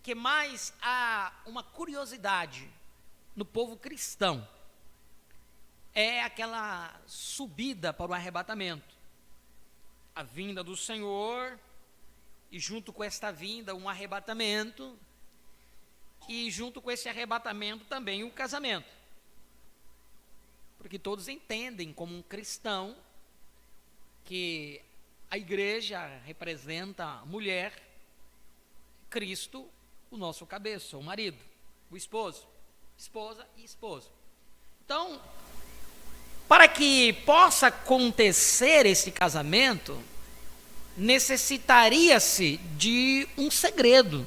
que mais há uma curiosidade no povo cristão é aquela subida para o arrebatamento. A vinda do Senhor, e junto com esta vinda um arrebatamento, e junto com esse arrebatamento também o casamento. Porque todos entendem como um cristão que a igreja representa a mulher, Cristo, o nosso cabeça, o marido, o esposo, esposa e esposo. Então, para que possa acontecer esse casamento, necessitaria-se de um segredo,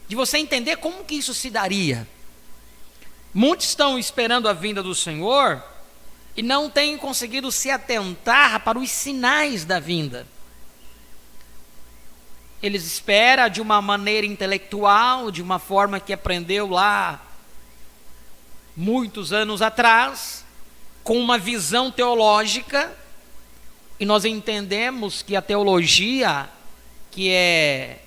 de você entender como que isso se daria. Muitos estão esperando a vinda do Senhor e não têm conseguido se atentar para os sinais da vinda. Eles esperam de uma maneira intelectual, de uma forma que aprendeu lá muitos anos atrás, com uma visão teológica, e nós entendemos que a teologia, que é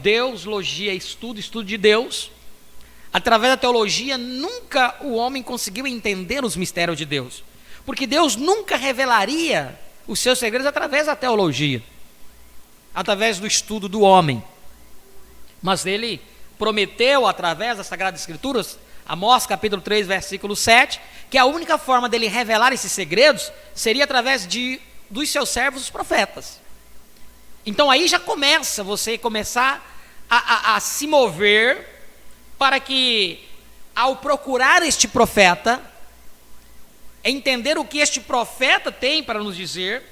Deus, logia, estudo de Deus, através da teologia, nunca o homem conseguiu entender os mistérios de Deus, porque Deus nunca revelaria os seus segredos através da teologia, através do estudo do homem. Mas ele prometeu, através das Sagradas Escrituras, Amós capítulo 3, versículo 7, que a única forma dele revelar esses segredos seria através dos seus servos, os profetas. Então aí já começa você começar a se mover para que, ao procurar este profeta, entender o que este profeta tem para nos dizer,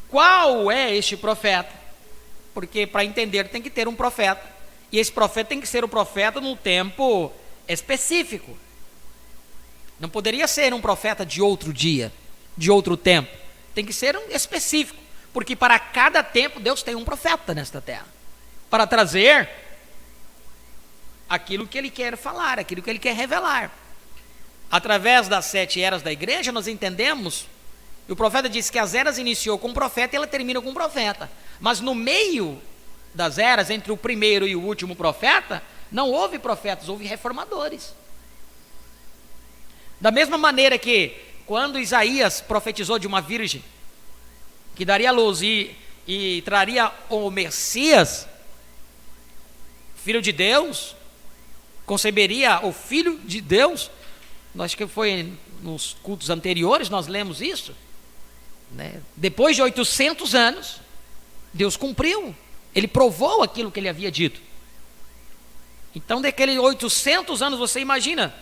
qual é este profeta, porque para entender tem que ter um profeta, e esse profeta tem que ser o profeta num tempo específico. Não poderia ser um profeta de outro dia, de outro tempo. Tem que ser um específico, porque para cada tempo Deus tem um profeta nesta terra, para trazer aquilo que Ele quer falar, aquilo que Ele quer revelar. Através das 7 eras da igreja, nós entendemos, e o profeta disse que as eras iniciou com um profeta e ela termina com um profeta, mas no meio das eras, entre o primeiro e o último profeta, não houve profetas, houve reformadores. Da mesma maneira que quando Isaías profetizou de uma virgem que daria luz e traria o Messias, filho de Deus, conceberia o filho de Deus, acho que foi nos cultos anteriores, nós lemos isso, né? Depois de 800 anos, Deus cumpriu, Ele provou aquilo que Ele havia dito. Então, daqueles 800 anos, você imagina,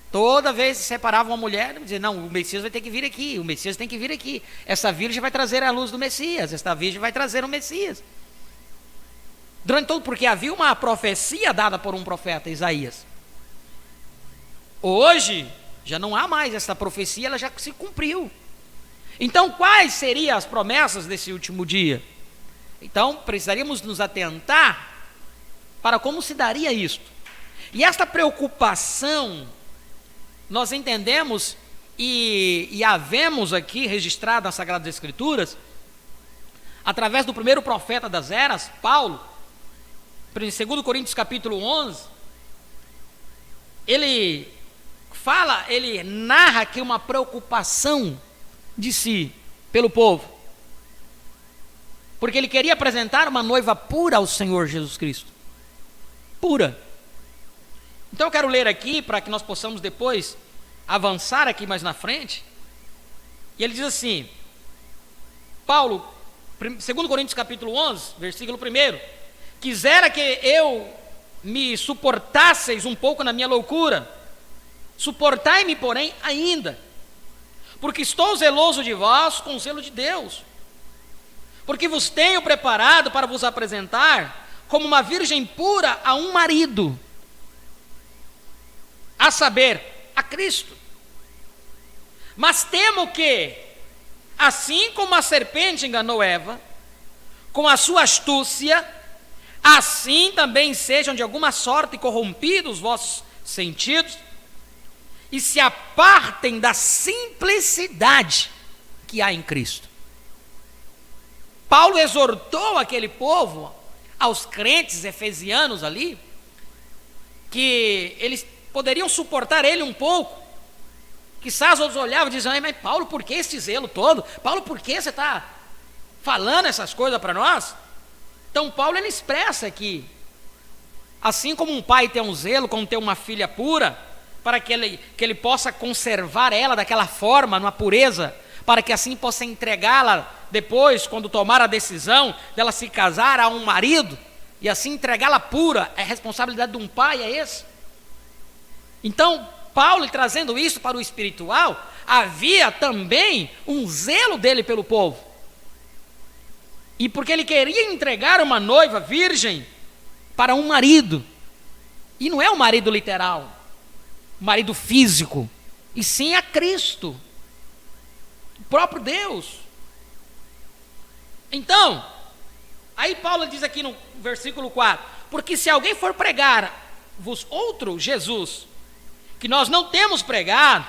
toda vez que separava uma mulher, dizia, não, o Messias vai ter que vir aqui, o Messias tem que vir aqui, essa virgem vai trazer a luz do Messias, esta virgem vai trazer o Messias. Durante todo, porque havia uma profecia dada por um profeta, Isaías. Hoje, já não há mais essa profecia, ela já se cumpriu. Então, quais seriam as promessas desse último dia? Então, precisaríamos nos atentar para como se daria isto. E esta preocupação, nós entendemos e a vemos aqui registrada nas Sagradas Escrituras, através do primeiro profeta das eras, Paulo, em 2 Coríntios capítulo 11, ele narra aqui uma preocupação de si, pelo povo, porque ele queria apresentar uma noiva pura ao Senhor Jesus Cristo, pura. Então eu quero ler aqui, para que nós possamos depois avançar aqui mais na frente, e ele diz assim, Paulo, 2 Coríntios capítulo 11, versículo 1, quisera que eu me suportasseis um pouco na minha loucura, suportai-me porém ainda, porque estou zeloso de vós com o zelo de Deus, porque vos tenho preparado para vos apresentar como uma virgem pura a um marido, a saber, a Cristo. Mas temo que, assim como a serpente enganou Eva, com a sua astúcia, assim também sejam de alguma sorte corrompidos os vossos sentidos, e se apartem da simplicidade que há em Cristo. Paulo exortou aquele povo aos crentes efesianos ali, que eles poderiam suportar ele um pouco. Quizás outros olhavam e diziam: mas Paulo, por que esse zelo todo? Paulo, por que você está falando essas coisas para nós? Então Paulo, ele expressa aqui, assim como um pai tem um zelo, como ter uma filha pura, para que ele possa conservar ela daquela forma, numa pureza, para que assim possa entregá-la depois, quando tomar a decisão dela se casar a um marido, e assim entregá-la pura. É responsabilidade de um pai, é esse? Então Paulo, trazendo isso para o espiritual, havia também um zelo dele pelo povo, e porque ele queria entregar uma noiva virgem para um marido, e não é um marido literal, um marido físico, e sim a Cristo, o próprio Deus. Então, aí Paulo diz aqui no versículo 4: porque se alguém for pregar-vos outro Jesus, que nós não temos pregado,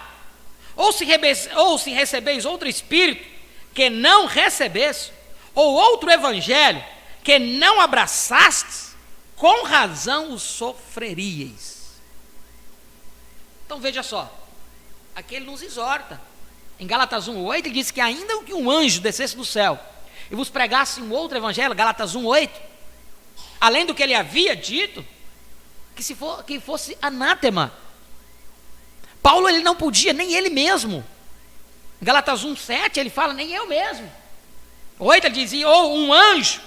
ou se recebeis outro Espírito, que não recebeste, ou outro Evangelho, que não abraçastes, com razão o sofreríeis. Então veja só, aqui ele nos exorta. Em Gálatas 1:8 ele diz que ainda que um anjo descesse do céu e vos pregasse um outro evangelho, Gálatas 1:8, além do que ele havia dito, que fosse anátema. Paulo, ele não podia, nem ele mesmo. Em Gálatas 1:7 ele fala: nem eu mesmo. 8 ele dizia: ou um anjo,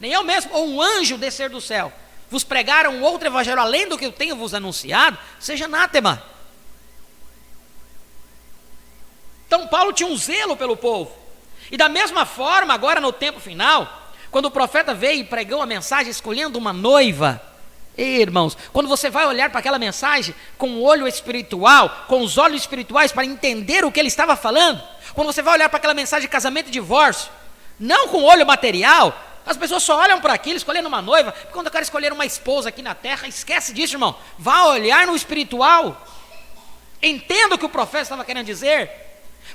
nem eu mesmo, ou um anjo descer do céu, vos pregaram um outro evangelho além do que eu tenho vos anunciado, seja anátema. Então Paulo tinha um zelo pelo povo. E da mesma forma, agora no tempo final, quando o profeta veio e pregou a mensagem escolhendo uma noiva, irmãos, quando você vai olhar para aquela mensagem com o olho espiritual, com os olhos espirituais, para entender o que ele estava falando, quando você vai olhar para aquela mensagem de casamento e divórcio, não com o olho material, as pessoas só olham para aquilo escolhendo uma noiva, porque quando eu quero escolher uma esposa aqui na terra, esquece disso, irmão, vá olhar no espiritual, entenda o que o profeta estava querendo dizer.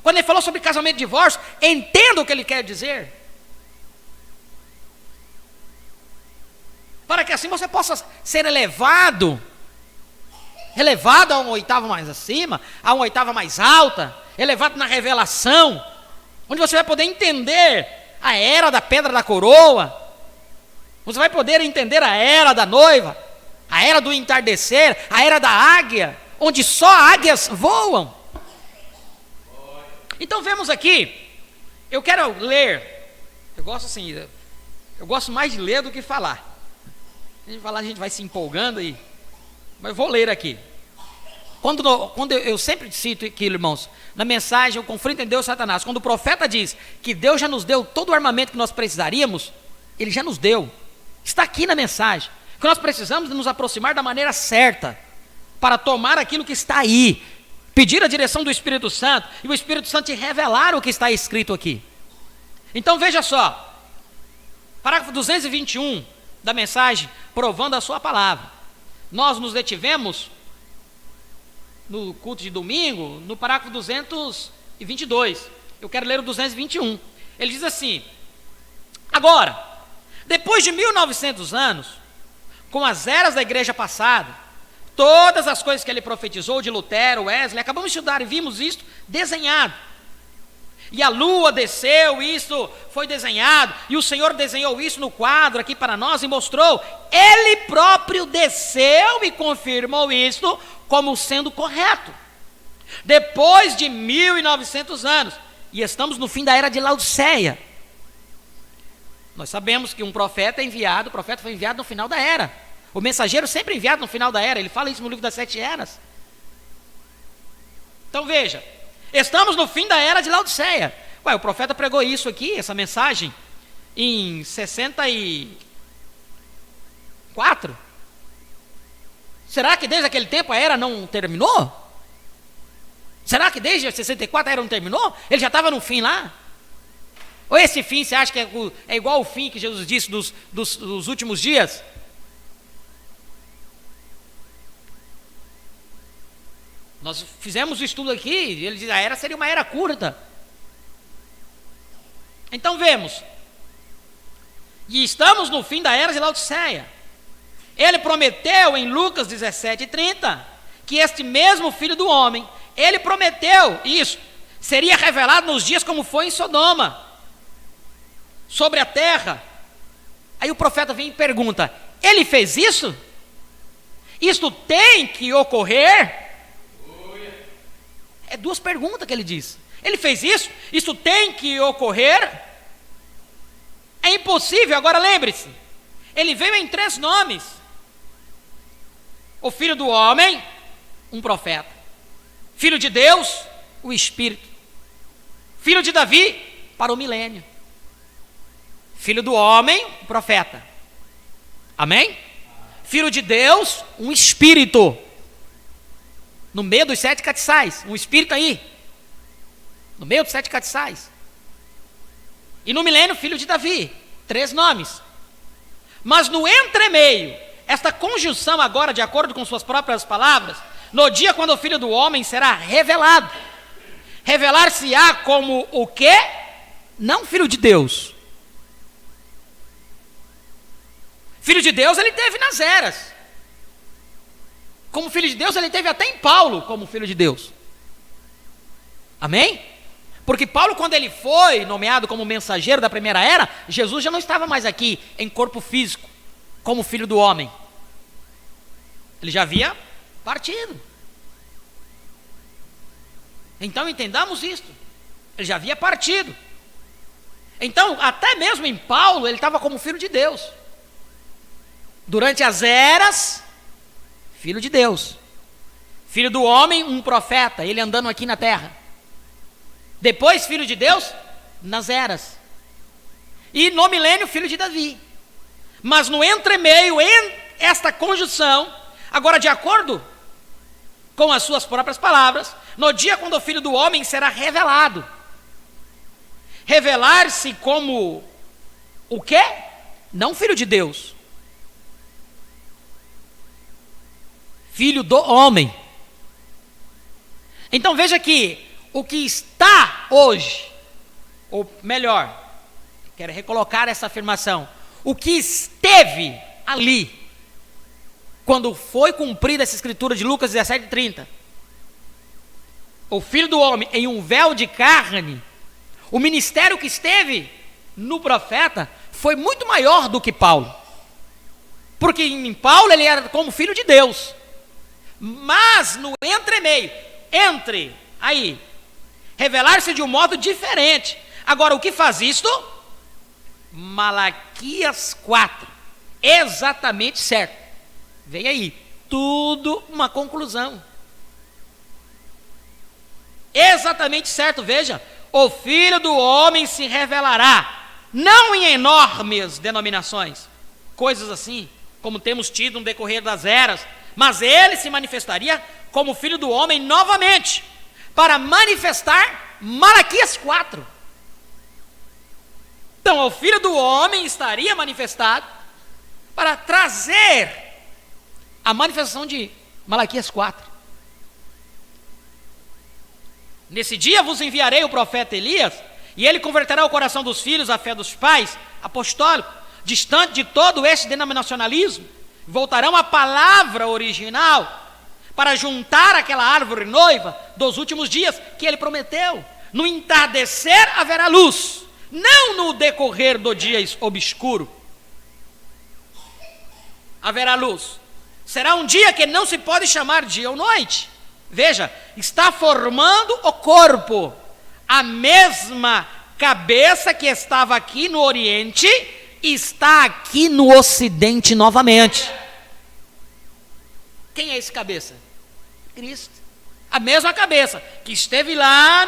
Quando ele falou sobre casamento e divórcio, entenda o que ele quer dizer, para que assim você possa ser elevado a uma oitava mais acima, a uma oitava mais alta, elevado na revelação, onde você vai poder entender a era da pedra da coroa, você vai poder entender a era da noiva, a era do entardecer, a era da águia, onde só águias voam. Então vemos aqui, eu quero ler, eu gosto mais de ler do que falar. A gente falar, a gente vai se empolgando aí, mas eu vou ler aqui. Quando eu sempre cito aqui, irmãos, na mensagem, o conflito em Deus e Satanás, quando o profeta diz que Deus já nos deu todo o armamento que nós precisaríamos, Ele já nos deu, está aqui na mensagem, que nós precisamos nos aproximar da maneira certa, para tomar aquilo que está aí, pedir a direção do Espírito Santo, e o Espírito Santo te revelar o que está escrito aqui. Então veja só, parágrafo 221 da mensagem, provando a sua palavra. Nós nos detivemos no culto de domingo, no parágrafo 222, eu quero ler o 221, ele diz assim: agora, depois de 1900 anos, com as eras da igreja passada, todas as coisas que ele profetizou de Lutero, Wesley, acabamos de estudar e vimos isto desenhado, e a lua desceu, isso foi desenhado, e o Senhor desenhou isso no quadro aqui para nós e mostrou, Ele próprio desceu e confirmou isso como sendo correto, depois de 1900 anos, e estamos no fim da era de Laodiceia. Nós sabemos que um profeta é enviado, o profeta foi enviado no final da era, o mensageiro sempre é enviado no final da era, ele fala isso no livro das 7 eras. Então veja, estamos no fim da era de Laodiceia. O profeta pregou isso aqui, essa mensagem, em 64. Será que desde aquele tempo a era não terminou? Será que desde 64 a era não terminou? Ele já estava no fim lá? Ou esse fim você acha que é igual ao fim que Jesus disse dos últimos dias? Nós fizemos o estudo aqui, ele diz, a era seria uma era curta. Então vemos E estamos no fim da era de Laodiceia. Ele prometeu em Lucas 17:30 que este mesmo Filho do Homem, ele prometeu isso, seria revelado nos dias como foi em Sodoma, sobre a terra. Aí o profeta vem e pergunta: ele fez isso? Isto tem que ocorrer? É duas perguntas que ele diz. Ele fez isso? Isto tem que ocorrer? É impossível. Agora lembre-se, ele veio em 3 nomes: o Filho do Homem, um profeta; Filho de Deus, o Espírito; Filho de Davi, para o milênio. Filho do Homem, um profeta. Amém? Filho de Deus, um Espírito. No meio dos 7 castiçais, um Espírito aí. No meio dos 7 castiçais. E no milênio, Filho de Davi. 3 nomes. Mas no entremeio, esta conjunção agora, de acordo com suas próprias palavras, no dia quando o Filho do Homem será revelado. Revelar-se-á como o quê? Não Filho de Deus. Filho de Deus ele teve nas eras. Como Filho de Deus ele teve até em Paulo como Filho de Deus. Amém? Porque Paulo, quando ele foi nomeado como mensageiro da primeira era, Jesus já não estava mais aqui em corpo físico, como Filho do Homem. Ele já havia partido. Então entendamos isto. Ele já havia partido. Então, até mesmo em Paulo, ele estava como Filho de Deus. Durante as eras, Filho de Deus. Filho do Homem, um profeta, ele andando aqui na terra. Depois, Filho de Deus, nas eras. E no milênio, Filho de Davi. Mas no entremeio, esta conjunção, agora de acordo com as suas próprias palavras, no dia quando o Filho do Homem será revelado. Revelar-se como o quê? Não Filho de Deus. Filho do Homem. Então veja que o que está hoje, ou melhor, quero recolocar essa afirmação, o que esteve ali, quando foi cumprida essa escritura de Lucas 17:30, o Filho do Homem em um véu de carne, o ministério que esteve no profeta foi muito maior do que Paulo. Porque em Paulo ele era como Filho de Deus. Mas no entremeio, aí, revelar-se de um modo diferente. Agora, o que faz isto? Malaquias 4, exatamente certo. Vem aí, tudo uma conclusão. Exatamente certo, veja. O Filho do Homem se revelará, não em enormes denominações, coisas assim, como temos tido no decorrer das eras, mas ele se manifestaria como Filho do Homem novamente, para manifestar Malaquias 4. Então, o Filho do Homem estaria manifestado para trazer a manifestação de Malaquias 4. Nesse dia vos enviarei o profeta Elias, e ele converterá o coração dos filhos à fé dos pais, apostólico, distante de todo esse denominacionalismo. Voltarão à palavra original, para juntar aquela árvore noiva dos últimos dias que ele prometeu. No entardecer haverá luz, não no decorrer do dia obscuro. Haverá luz. Será um dia que não se pode chamar dia ou noite. Veja, está formando o corpo. A mesma cabeça que estava aqui no Oriente está aqui no Ocidente novamente. Quem é esse cabeça? Cristo. A mesma cabeça que esteve lá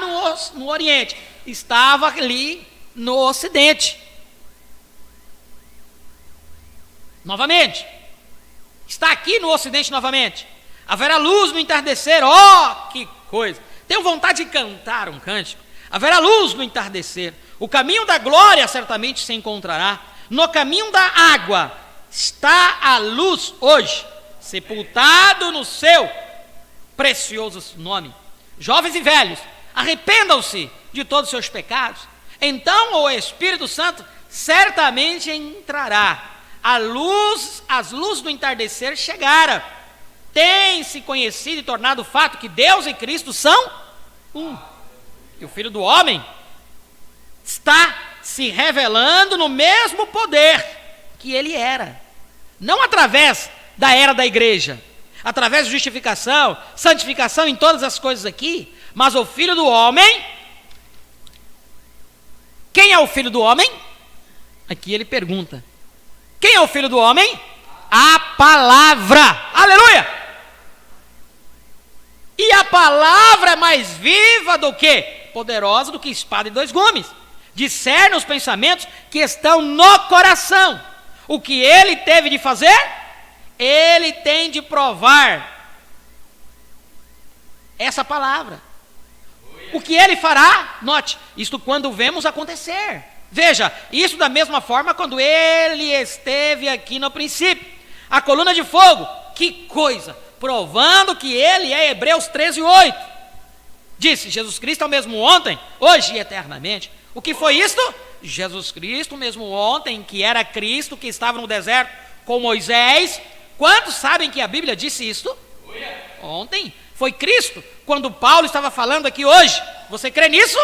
no Oriente, estava ali no Ocidente. Novamente. Está aqui no Ocidente novamente. Haverá luz no entardecer. Oh, que coisa! Tenho vontade de cantar um cântico. Haverá luz no entardecer. O caminho da glória certamente se encontrará. No caminho da água está a luz hoje, sepultado no seu precioso nome. Jovens e velhos, arrependam-se de todos os seus pecados. Então o Espírito Santo certamente entrará. As luzes do entardecer chegaram. Tem-se conhecido e tornado o fato que Deus e Cristo são um. E o Filho do Homem está se revelando no mesmo poder que ele era. Não através da era da igreja, através de justificação, santificação em todas as coisas aqui, mas o Filho do Homem. Quem é o Filho do Homem? Aqui ele pergunta. Quem é o Filho do Homem? A palavra. Aleluia! E a palavra é mais viva do que? Poderosa do que espada de dois gumes. Discerne os pensamentos que estão no coração. O que ele teve de fazer? Ele tem de provar essa palavra. O que ele fará? Note, isto quando vemos acontecer. Veja, isso da mesma forma quando ele esteve aqui no princípio. A coluna de fogo, que coisa! Provando que ele é Hebreus 13:8. Disse, Jesus Cristo é o mesmo ontem, hoje e eternamente. O que foi isto? Jesus Cristo, mesmo ontem, que era Cristo, que estava no deserto com Moisés. Quantos sabem que a Bíblia disse isto? Ontem foi Cristo, quando Paulo estava falando aqui hoje. Você crê nisso?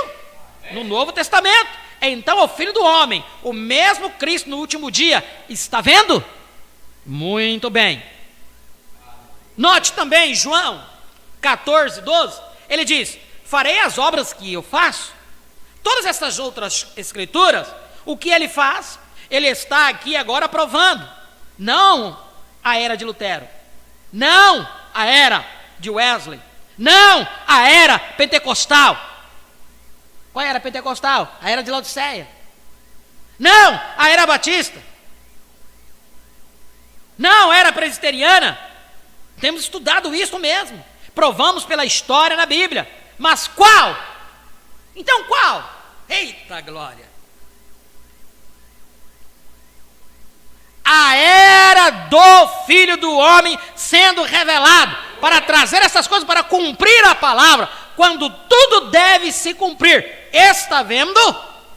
No Novo Testamento. Então o Filho do Homem, o mesmo Cristo no último dia, está vendo? Muito bem. Note também João 14:12, ele diz, farei as obras que eu faço. Todas essas outras escrituras, o que ele faz? Ele está aqui agora provando, não a era de Lutero, não a era de Wesley, não a era pentecostal. Qual era a pentecostal? A era de Laodiceia. Não, a era batista. Não, era presbiteriana. Temos estudado isso mesmo. Provamos pela história na Bíblia. Mas qual? Então qual? Eita glória! A era do Filho do Homem sendo revelado para trazer essas coisas, para cumprir a palavra, quando tudo deve se cumprir. Está vendo?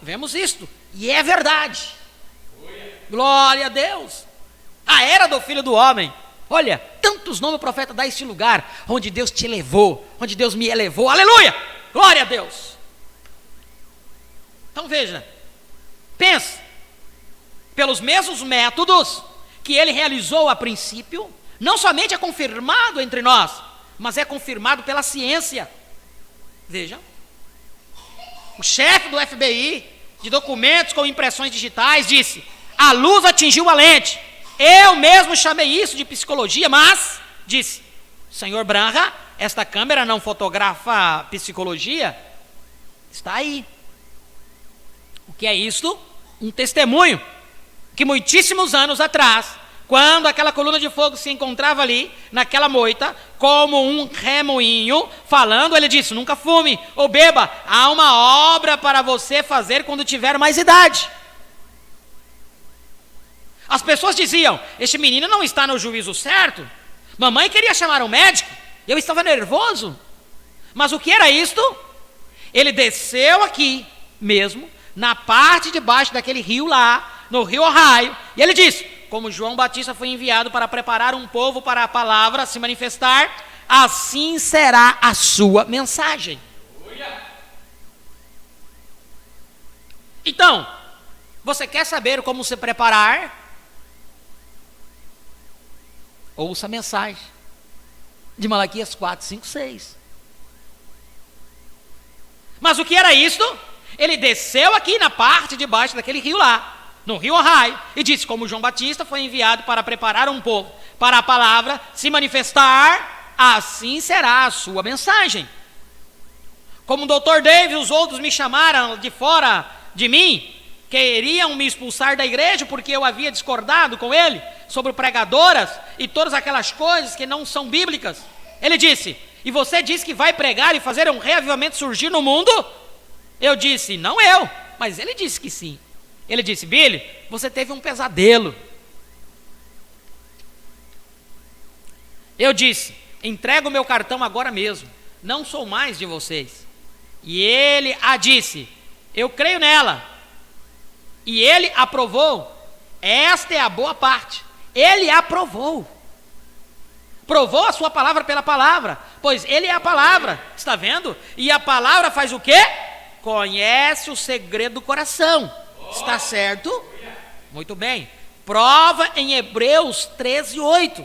Vemos isto, e é verdade. Glória a Deus. A era do Filho do Homem. Olha, tantos nomes o profeta dá a este lugar, onde Deus te elevou, onde Deus me elevou. Aleluia! Glória a Deus. Então veja, pensa, pelos mesmos métodos que ele realizou a princípio, não somente é confirmado entre nós, mas é confirmado pela ciência. Veja, o chefe do FBI, de documentos com impressões digitais, disse, a luz atingiu a lente. Eu mesmo chamei isso de psicologia, mas, disse, senhor Branha, esta câmera não fotografa psicologia? Está aí. O que é isto? Um testemunho, que muitíssimos anos atrás, quando aquela coluna de fogo se encontrava ali, naquela moita, como um remoinho, falando, ele disse, nunca fume ou beba, há uma obra para você fazer quando tiver mais idade. As pessoas diziam, este menino não está no juízo certo, mamãe queria chamar um médico, eu estava nervoso. Mas o que era isto? Ele desceu aqui mesmo, na parte de baixo daquele rio lá, no rio Ohio, e ele disse, como João Batista foi enviado para preparar um povo para a palavra se manifestar, assim será a sua mensagem. Então, você quer saber como se preparar? Ouça a mensagem de Malaquias 4, 5, 6. Mas o que era isto? Ele desceu aqui na parte de baixo daquele rio lá, no rio Ohio, e disse, como João Batista foi enviado para preparar um povo para a palavra se manifestar, assim será a sua mensagem. Como o Dr. Davis, os outros me chamaram de fora de mim, queriam me expulsar da igreja porque eu havia discordado com ele sobre pregadoras e todas aquelas coisas que não são bíblicas. Ele disse, e você disse que vai pregar e fazer um reavivamento surgir no mundo? Eu disse, não eu, mas ele disse que sim. Ele disse, Billy, você teve um pesadelo. Eu disse, entrega o meu cartão agora mesmo, não sou mais de vocês. E ele disse, eu creio nela. E ele aprovou. Esta é a boa parte. Ele aprovou. Provou a sua palavra pela palavra, pois ele é a palavra, está vendo? E a palavra faz o quê? Conhece o segredo do coração, está certo? Muito bem, prova em Hebreus 13:8.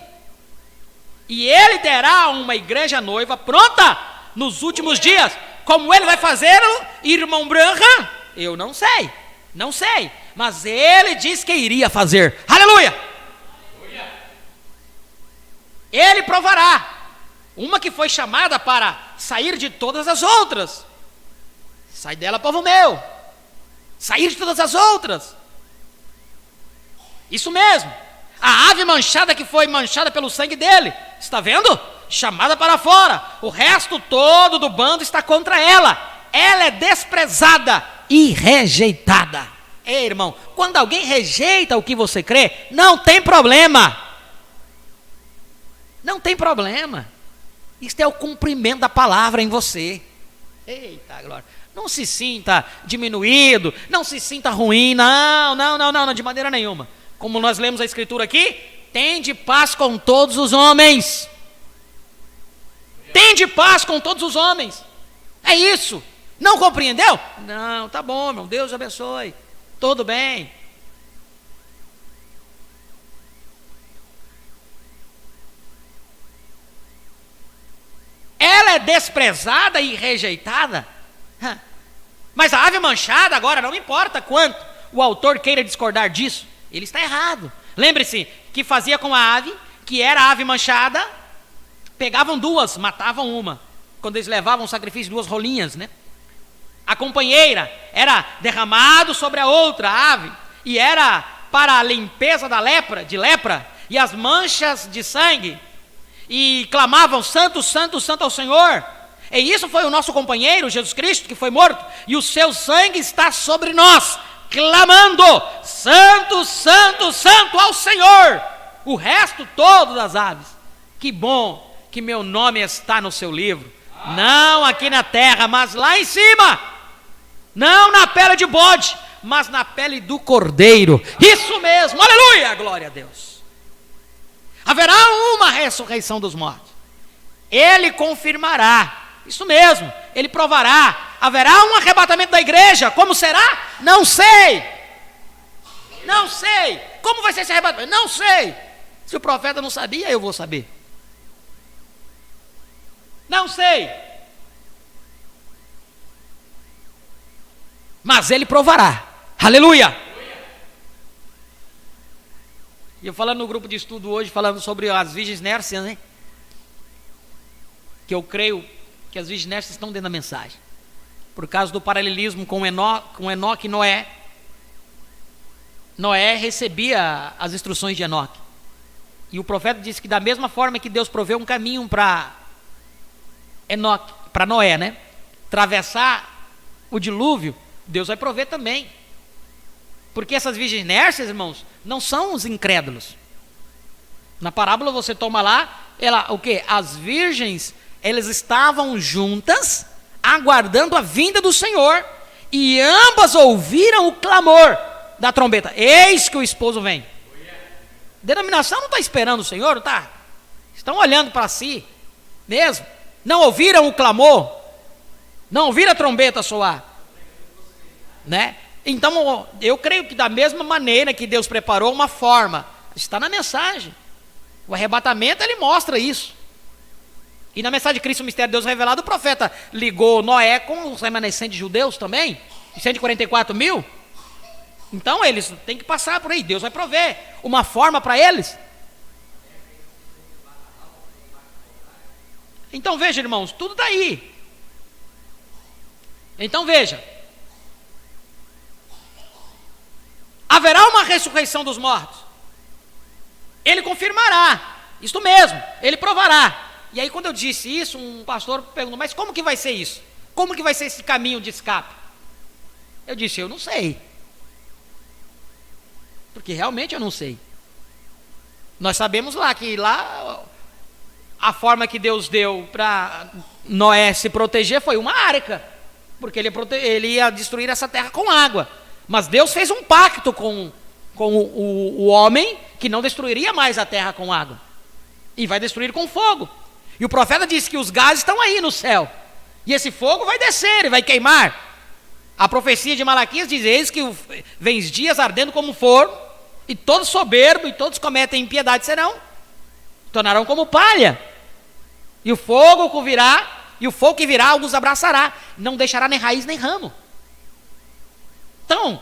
E ele terá uma igreja noiva pronta nos últimos dias. Como ele vai fazê-lo, irmão Branham? Eu não sei, mas ele disse que iria fazer, aleluia! Ele provará, uma que foi chamada para sair de todas as outras. Sai dela, povo meu. Sair de todas as outras. Isso mesmo. A ave manchada que foi manchada pelo sangue dele. Está vendo? Chamada para fora. O resto todo do bando está contra ela. Ela é desprezada e rejeitada. Ei, irmão, quando alguém rejeita o que você crê, não tem problema. Não tem problema. Isto é o cumprimento da palavra em você. Eita glória. Não se sinta diminuído, não se sinta ruim, não, de maneira nenhuma. Como nós lemos a escritura aqui, tende paz com todos os homens. Tende paz com todos os homens. É isso. Não compreendeu? Não, tá bom, irmão, Deus abençoe. Tudo bem. Ela é desprezada e rejeitada. Mas a ave manchada, agora não importa quanto o autor queira discordar disso, ele está errado. Lembre-se que fazia com a ave, que era a ave manchada, pegavam duas, matavam uma. Quando eles levavam o sacrifício, duas rolinhas, né? A companheira era derramado sobre a outra ave, e era para a limpeza da lepra, e as manchas de sangue, e clamavam: santo, santo, santo ao Senhor. E isso foi o nosso companheiro, Jesus Cristo, que foi morto, e o seu sangue está sobre nós, clamando: santo, santo, santo ao Senhor. O resto todo das aves, que bom que meu nome está no seu livro, não aqui na terra, mas lá em cima, não na pele de bode, mas na pele do cordeiro. Isso mesmo, aleluia, glória a Deus. Haverá uma ressurreição dos mortos. Ele confirmará, isso mesmo, ele provará. Haverá um arrebatamento da igreja. Como será? Não sei. Como vai ser esse arrebatamento? Não sei. Se o profeta não sabia, eu vou saber. Não sei. Mas ele provará. Aleluia. E eu falando no grupo de estudo hoje, falando sobre as virgens nércias, né? Que eu creio que as virgens nércias estão dentro da mensagem. Por causa do paralelismo com Enoque e Noé. Noé recebia as instruções de Enoque. E o profeta disse que da mesma forma que Deus proveu um caminho para Noé, né? Atravessar o dilúvio, Deus vai prover também. Porque essas virgens nércias, irmãos, não são os incrédulos. Na parábola você toma lá, o quê? As virgens, elas estavam juntas, aguardando a vinda do Senhor, e ambas ouviram o clamor da trombeta: eis que o esposo vem. Denominação não está esperando o Senhor, não está? Estão olhando para si mesmo. Não ouviram o clamor, não ouviram a trombeta soar, né? Então eu creio que da mesma maneira que Deus preparou uma forma, está na mensagem. O arrebatamento, ele mostra isso. E na mensagem de Cristo, o mistério de Deus revelado, o profeta ligou Noé com os remanescentes judeus também, 144 mil. Então eles têm que passar por aí, Deus vai prover uma forma para eles. Então veja, irmãos, tudo está aí. Então veja, haverá uma ressurreição dos mortos. Ele confirmará, isto mesmo, ele provará. E aí quando eu disse isso, um pastor perguntou: mas como que vai ser isso? Como que vai ser esse caminho de escape? Eu disse: eu não sei. Porque realmente eu não sei. Nós sabemos lá que lá a forma que Deus deu para Noé se proteger foi uma arca, porque ele ia destruir essa terra com água. Mas Deus fez um pacto com o homem que não destruiria mais a terra com água. E vai destruir com fogo. E o profeta disse que os gases estão aí no céu. E esse fogo vai descer e vai queimar. A profecia de Malaquias diz: eis que vem dias ardendo como forno, e todos soberbos e todos cometem impiedade tornarão como palha. E o fogo virá, e o fogo que virá os abraçará, não deixará nem raiz nem ramo. Então,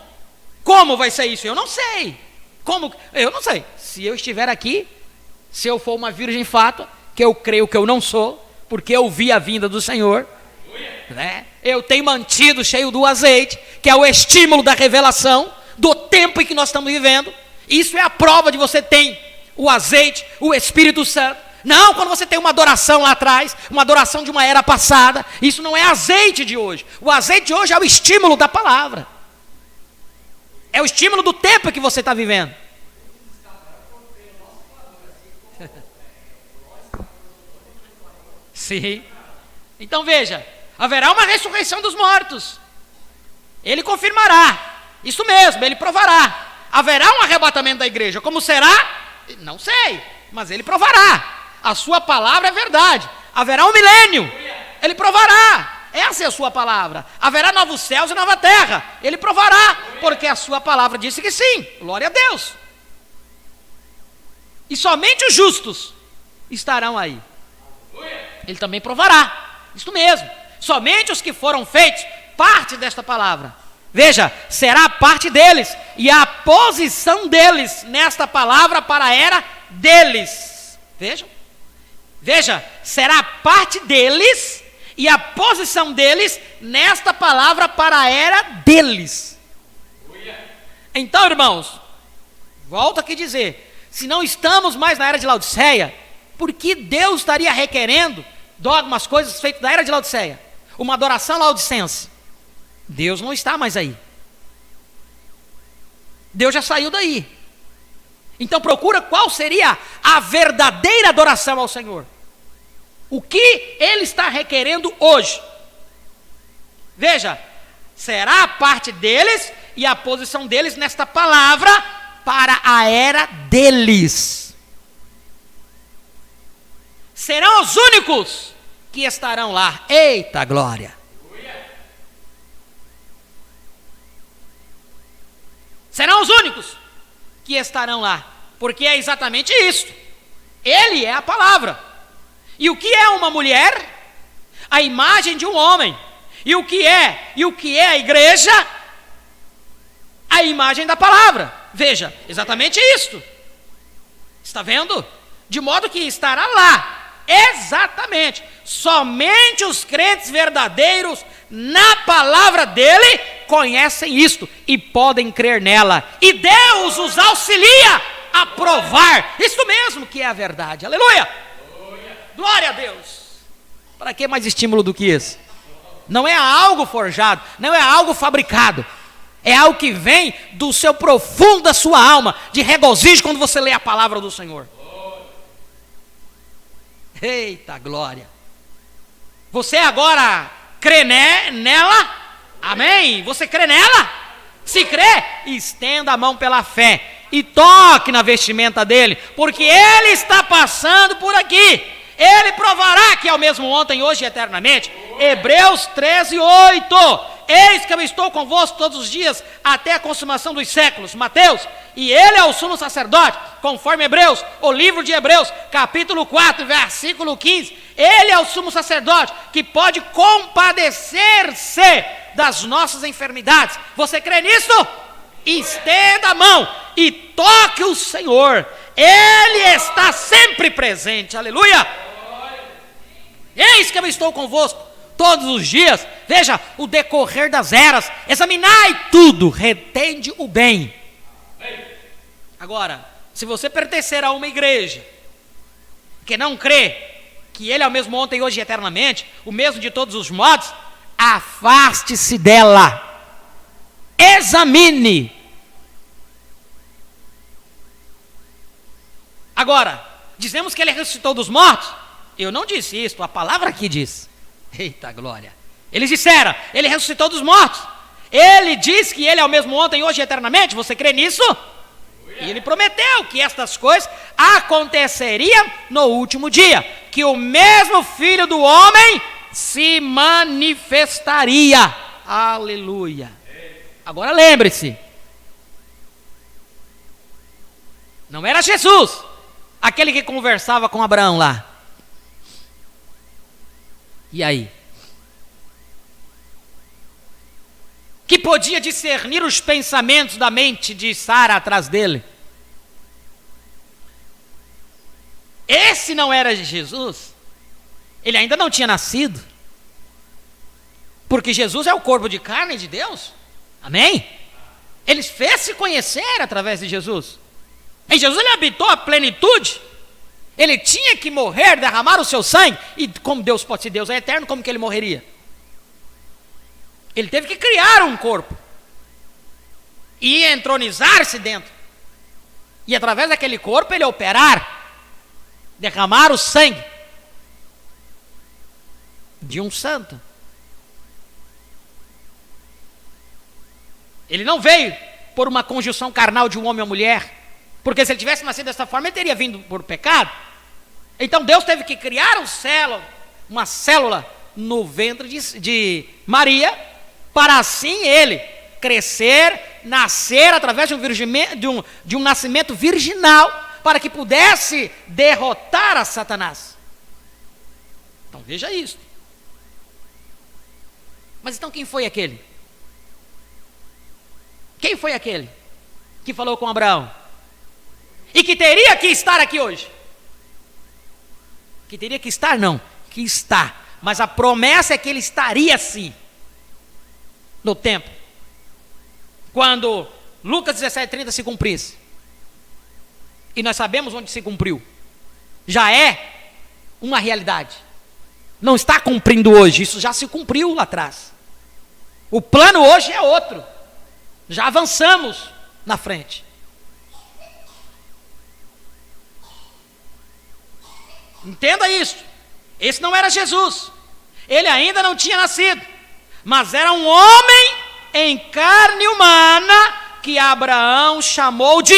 como vai ser isso? Eu não sei. Como? Eu não sei. Se eu estiver aqui, se eu for uma virgem fátua, que eu creio que eu não sou, porque eu vi a vinda do Senhor, né? Eu tenho mantido cheio do azeite, que é o estímulo da revelação, do tempo em que nós estamos vivendo. Isso é a prova de você ter o azeite, o Espírito Santo. Não, quando você tem uma adoração lá atrás, uma adoração de uma era passada, isso não é azeite de hoje. O azeite de hoje é o estímulo da palavra. É o estímulo do tempo que você está vivendo. Sim. Então veja, haverá uma ressurreição dos mortos. Ele confirmará. Isso mesmo, ele provará. Haverá um arrebatamento da igreja. Como será? Não sei, mas ele provará. A sua palavra é verdade. Haverá um milênio. Ele provará. Essa é a sua palavra. Haverá novos céus e nova terra. Ele provará, porque a sua palavra disse que sim. Glória a Deus. E somente os justos estarão aí. Ele também provará. Isso mesmo. Somente os que foram feitos parte desta palavra. Veja, será a parte deles e a posição deles nesta palavra para a era deles. Veja, será a parte deles e a posição deles nesta palavra para a era deles. Então, irmãos, volto aqui a dizer, se não estamos mais na era de Laodiceia, por que Deus estaria requerendo dogmas, coisas feitas da era de Laodiceia? Uma adoração laodicense. Deus não está mais aí. Deus já saiu daí. Então procura qual seria a verdadeira adoração ao Senhor. O que Ele está requerendo hoje? Veja, será a parte deles e a posição deles nesta palavra para a era deles. Serão os únicos que estarão lá. Eita glória! Serão os únicos que estarão lá, porque é exatamente isso. Ele é a palavra. E o que é uma mulher? A imagem de um homem. E o que é a igreja? A imagem da palavra. Veja, exatamente isto. Está vendo? De modo que estará lá. Exatamente. Somente os crentes verdadeiros na palavra dele conhecem isto e podem crer nela. E Deus os auxilia a provar isto mesmo que é a verdade. Aleluia! Glória a Deus! Para que mais estímulo do que isso? Não é algo forjado, não é algo fabricado. É algo que vem do seu profundo da sua alma, de regozijo quando você lê a palavra do Senhor. Eita glória! Você agora crê nela? Amém? Você crê nela? Se crê, estenda a mão pela fé e toque na vestimenta dele, porque ele está passando por aqui. Ele provará que é o mesmo ontem, hoje e eternamente. Hebreus 13:8. Eis que eu estou convosco todos os dias até a consumação dos séculos. Mateus. E ele é o sumo sacerdote, conforme Hebreus, o livro de Hebreus, capítulo 4, versículo 15. Ele é o sumo sacerdote que pode compadecer-se das nossas enfermidades. Você crê nisso? Estenda a mão e toque o Senhor. Ele está sempre presente. Aleluia! Eis que eu estou convosco todos os dias. Veja, o decorrer das eras. Examinai tudo, retende o bem. Agora, se você pertencer a uma igreja que não crê que ele é o mesmo ontem, hoje e eternamente, o mesmo de todos os modos, afaste-se dela. Examine. Agora, dizemos que ele ressuscitou dos mortos? Eu não disse isso, a palavra aqui diz. Eita glória! Eles disseram, ele ressuscitou dos mortos. Ele diz que ele é o mesmo ontem, hoje e eternamente. Você crê nisso? E ele prometeu que estas coisas aconteceriam no último dia, que o mesmo Filho do Homem se manifestaria. Aleluia. Agora lembre-se, não era Jesus, aquele que conversava com Abraão lá. E aí? Que podia discernir os pensamentos da mente de Sara atrás dele. Esse não era Jesus. Ele ainda não tinha nascido. Porque Jesus é o corpo de carne de Deus. Amém? Ele fez-se conhecer através de Jesus. Em Jesus ele habitou a plenitude. Ele tinha que morrer, derramar o seu sangue. E como Deus pode ser Deus é eterno, como que ele morreria? Ele teve que criar um corpo e entronizar-se dentro. E através daquele corpo ele operar, derramar o sangue de um santo. Ele não veio por uma conjunção carnal de um homem ou mulher, porque se ele tivesse nascido dessa forma, ele teria vindo por pecado. Então Deus teve que criar uma célula no ventre de Maria, para assim ele crescer, nascer através de um nascimento virginal, para que pudesse derrotar a Satanás. Então veja isso. Mas então quem foi aquele? Quem foi aquele que falou com Abraão? E que teria que estar aqui hoje? Que teria que estar não, que está. Mas a promessa é que ele estaria sim. No tempo, quando Lucas 17:30 se cumprisse, e nós sabemos onde se cumpriu, já é uma realidade, não está cumprindo hoje, isso já se cumpriu lá atrás. O plano hoje é outro, já avançamos na frente. Entenda isso, esse não era Jesus, ele ainda não tinha nascido, mas era um homem em carne humana que Abraão chamou de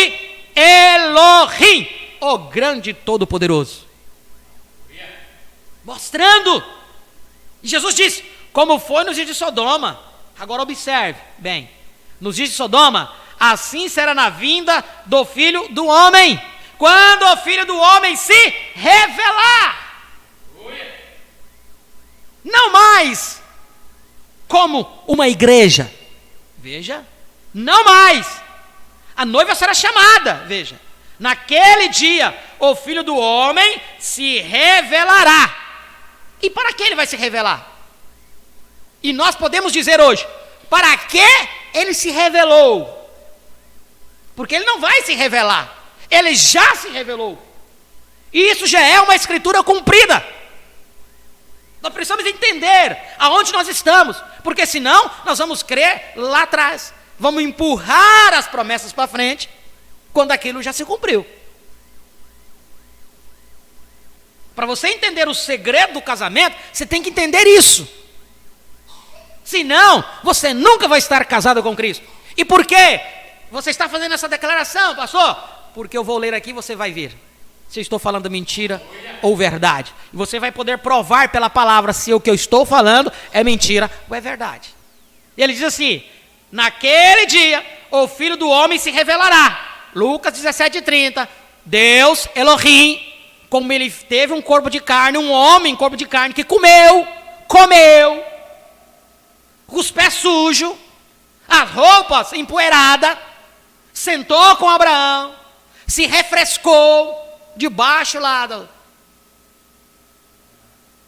Elohim, o grande todo-poderoso. Mostrando. E Jesus disse, como foi nos dias de Sodoma. Agora observe bem. Nos dias de Sodoma, assim será na vinda do Filho do Homem, quando o Filho do Homem se revelar. Não mais como uma igreja, veja, não mais, a noiva será chamada, veja, naquele dia o Filho do Homem se revelará. E para que ele vai se revelar? E nós podemos dizer hoje, para que ele se revelou? Porque ele não vai se revelar, ele já se revelou, e isso já é uma escritura cumprida. Nós precisamos entender aonde nós estamos, porque senão nós vamos crer lá atrás, vamos empurrar as promessas para frente, quando aquilo já se cumpriu. Para você entender o segredo do casamento, você tem que entender isso. Senão, você nunca vai estar casado com Cristo. E por quê? Você está fazendo essa declaração, pastor? Porque eu vou ler aqui e você vai ver se eu estou falando mentira ou verdade. E você vai poder provar pela palavra se o que eu estou falando é mentira ou é verdade. E ele diz assim, naquele dia o Filho do Homem se revelará. Lucas 17:30, Deus, Elohim, como ele teve um corpo de carne, um homem corpo de carne que comeu, com os pés sujos, as roupas empoeiradas, sentou com Abraão, se refrescou, debaixo lá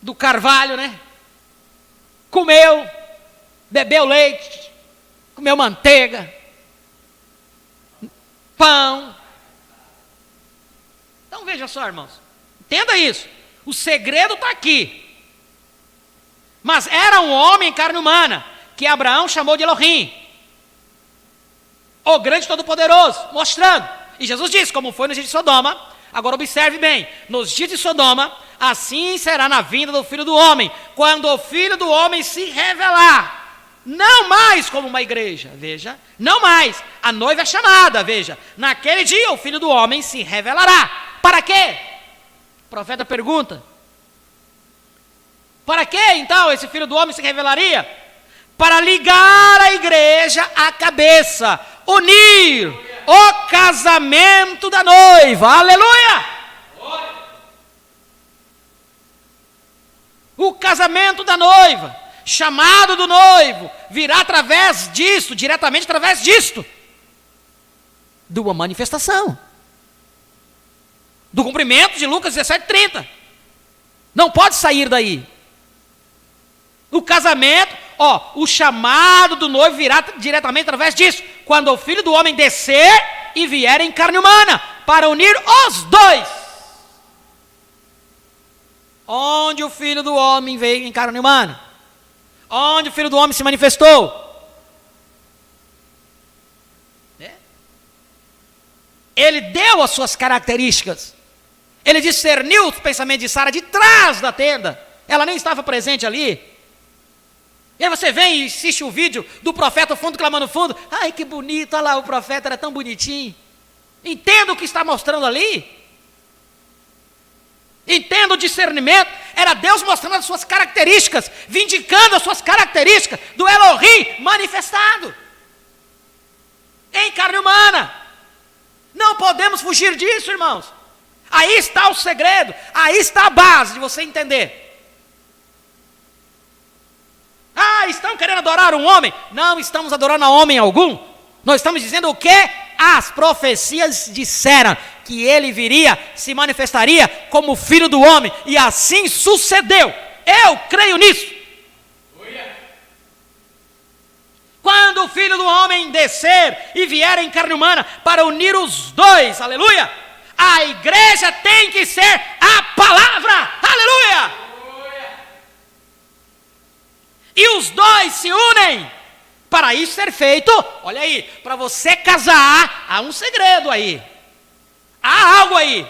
do carvalho, né? Comeu, bebeu leite, comeu manteiga, pão. Então veja só, irmãos, entenda isso, o segredo está aqui. Mas era um homem em carne humana, que Abraão chamou de Elohim, o grande todo-poderoso, mostrando. E Jesus disse, como foi no dia de Sodoma. Agora observe bem, nos dias de Sodoma, assim será na vinda do Filho do Homem, quando o Filho do Homem se revelar. não mais como uma igreja, veja, não mais, a noiva é chamada, veja, naquele dia o Filho do Homem se revelará, para quê? O profeta pergunta, para que então esse Filho do Homem se revelaria? Para ligar a igreja à cabeça, unir o casamento da noiva, aleluia! O casamento da noiva, chamado do noivo, virá através disto, diretamente através disto, de uma manifestação, do cumprimento de Lucas 17:30, não pode sair daí. O casamento, o chamado do noivo virá diretamente através disso, quando o Filho do Homem descer e vier em carne humana, para unir os dois. Onde o Filho do Homem veio em carne humana? Onde o Filho do Homem se manifestou? Ele deu as suas características. Ele discerniu os pensamentos de Sara de trás da tenda. Ela nem estava presente ali. E aí você vem e assiste o vídeo do profeta, o fundo clamando fundo. Ai, que bonito, olha lá, o profeta era tão bonitinho. Entenda o que está mostrando ali. Entenda o discernimento. Era Deus mostrando as suas características, vindicando as suas características do Elohim manifestado em carne humana. Não podemos fugir disso, irmãos. Aí está o segredo, aí está a base de você entender. Estão querendo adorar um homem? Não estamos adorando a homem algum. Nós estamos dizendo o que? As profecias disseram que ele viria, se manifestaria como Filho do Homem, e assim sucedeu. Eu creio nisso. Quando o Filho do Homem descer e vier em carne humana para unir os dois, aleluia, a igreja tem que ser a palavra, aleluia. E os dois se unem. Para isso ser feito, olha aí, para você casar, há um segredo aí. Há algo aí.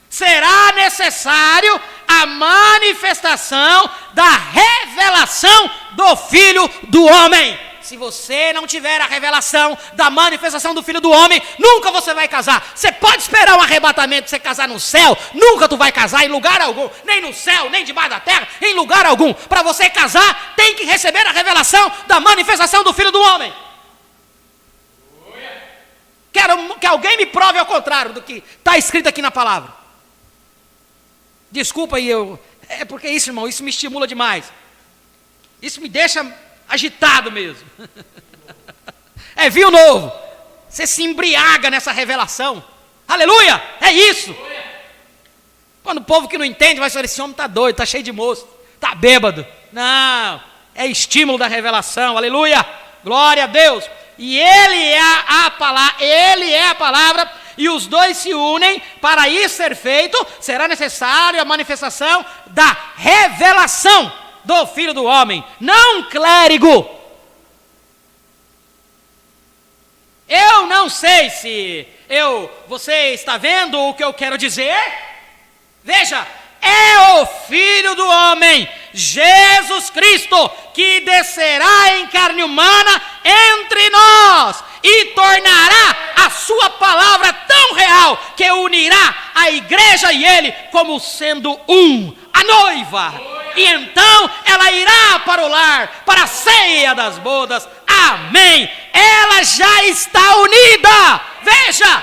Será necessário a manifestação da revelação do Filho do Homem. Se você não tiver a revelação da manifestação do Filho do Homem, nunca você vai casar. Você pode esperar um arrebatamento para você casar no céu, nunca tu vai casar em lugar algum, nem no céu, nem debaixo da terra, em lugar algum. Para você casar, tem que receber a revelação da manifestação do Filho do Homem. Quero que alguém me prove ao contrário do que está escrito aqui na palavra. Desculpa aí, é porque isso, irmão, isso me estimula demais. Isso me deixa agitado mesmo. É vinho novo. Você se embriaga nessa revelação. Aleluia, é isso. Quando o povo que não entende vai falar, esse homem está doido, está cheio de moço, está bêbado. Não, é estímulo da revelação, aleluia, glória a Deus. E ele é a palavra, ele é a palavra, e os dois se unem. Para isso ser feito, será necessário a manifestação da revelação do Filho do Homem, não clérigo. Eu não sei se você está vendo o que eu quero dizer? Veja, é o Filho do Homem, Jesus Cristo, que descerá em carne humana entre nós e tornará a sua palavra tão real que unirá a igreja e ele como sendo um, a noiva. E então ela irá para o lar, para a ceia das bodas. Amém. Ela já está unida. Veja,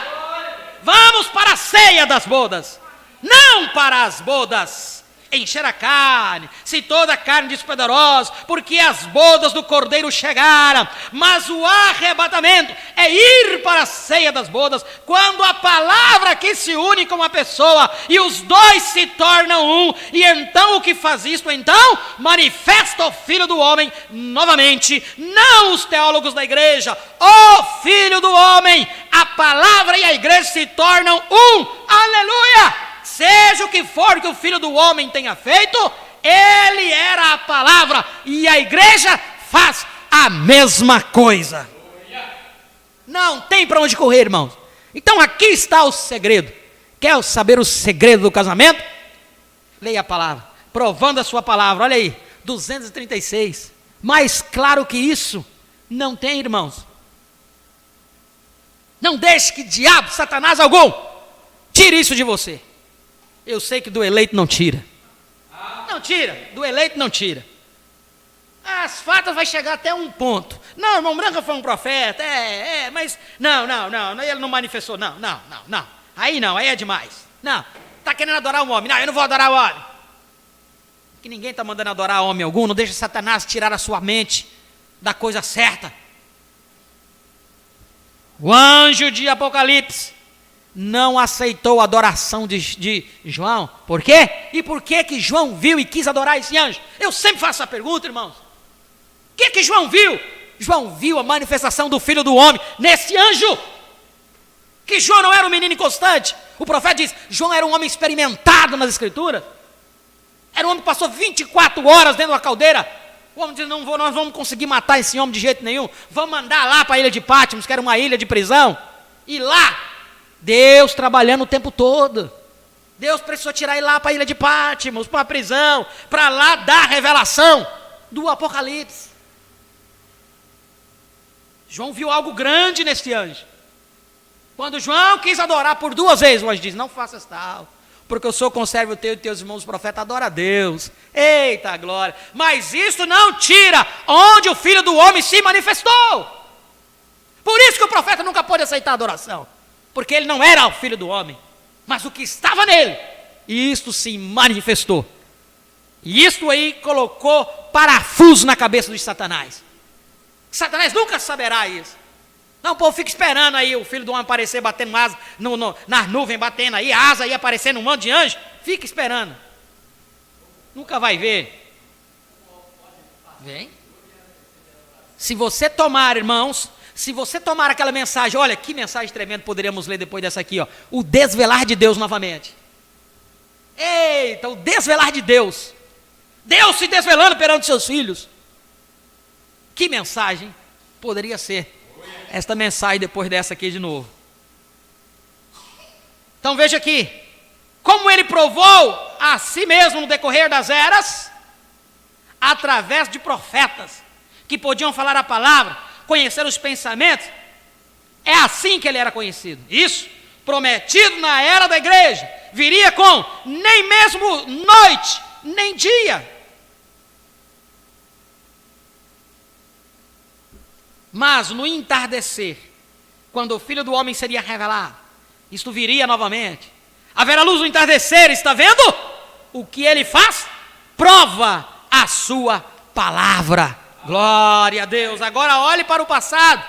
vamos para a ceia das bodas, não para as bodas encher a carne, se toda a carne despedorosa, porque as bodas do Cordeiro chegaram. Mas o arrebatamento é ir para a ceia das bodas, quando a palavra que se une com a pessoa e os dois se tornam um. E então o que faz isto? Então manifesta o Filho do Homem novamente, não os teólogos da igreja, o Filho do Homem, a palavra e a igreja se tornam um, aleluia. Seja o que for que o Filho do Homem tenha feito, ele era a palavra, e a igreja faz a mesma coisa. Não tem para onde correr, irmãos. Então aqui está o segredo. Quer saber o segredo do casamento? Leia a palavra, provando a sua palavra. Olha aí, 236. Mais claro que isso, não tem, irmãos. Não deixe que diabo, Satanás algum, tire isso de você. Eu sei que do eleito não tira. Não tira, do eleito não tira. As fatas vai chegar até um ponto. Não, irmão Branca foi um profeta, mas não, ele não manifestou, não. Aí não, aí é demais. Não, está querendo adorar o homem. Não, eu não vou adorar o homem. Que ninguém está mandando adorar homem algum. Não deixa Satanás tirar a sua mente da coisa certa. O anjo de Apocalipse não aceitou a adoração de João. Por quê? E por que João viu e quis adorar esse anjo? Eu sempre faço essa pergunta, irmãos. O que João viu? João viu a manifestação do Filho do Homem nesse anjo. Que João não era um menino inconstante. O profeta diz, João era um homem experimentado nas Escrituras. Era um homem que passou 24 horas dentro da caldeira. O homem diz, nós vamos conseguir matar esse homem de jeito nenhum. Vamos mandar lá para a ilha de Patmos, que era uma ilha de prisão. E lá, Deus trabalhando o tempo todo. Deus precisou tirar ele lá para a ilha de Patmos, para a prisão, para lá dar a revelação do Apocalipse. João viu algo grande nesse anjo. Quando João quis adorar por 2 vezes, o anjo diz, não faças tal, porque eu sou conservo teu e teus irmãos os profetas, adora a Deus. Eita glória! Mas isso não tira onde o Filho do Homem se manifestou. Por isso que o profeta nunca pôde aceitar a adoração, porque ele não era o Filho do Homem, mas o que estava nele, e isto se manifestou. E isto aí colocou parafuso na cabeça de Satanás. Satanás nunca saberá isso. Não, o povo fica esperando aí o Filho do Homem aparecer, batendo asa, nas nuvens, batendo aí, asa aí, aparecendo um monte de anjo. Fica esperando. Nunca vai ver. Vem. Se você tomar, irmãos, se você tomar aquela mensagem, olha, que mensagem tremenda poderíamos ler depois dessa aqui, ó. O desvelar de Deus novamente. Eita, o desvelar de Deus. Deus se desvelando perante seus filhos. Que mensagem poderia ser esta mensagem depois dessa aqui de novo? Então veja aqui, como ele provou a si mesmo no decorrer das eras, através de profetas, que podiam falar a palavra, conhecer os pensamentos, é assim que ele era conhecido. Isso, prometido na era da igreja, viria com nem mesmo noite, nem dia. Mas no entardecer, quando o Filho do Homem seria revelado, isto viria novamente. Haverá luz no entardecer, está vendo? O que ele faz? Prova a sua palavra. Glória a Deus. Agora olhe para o passado.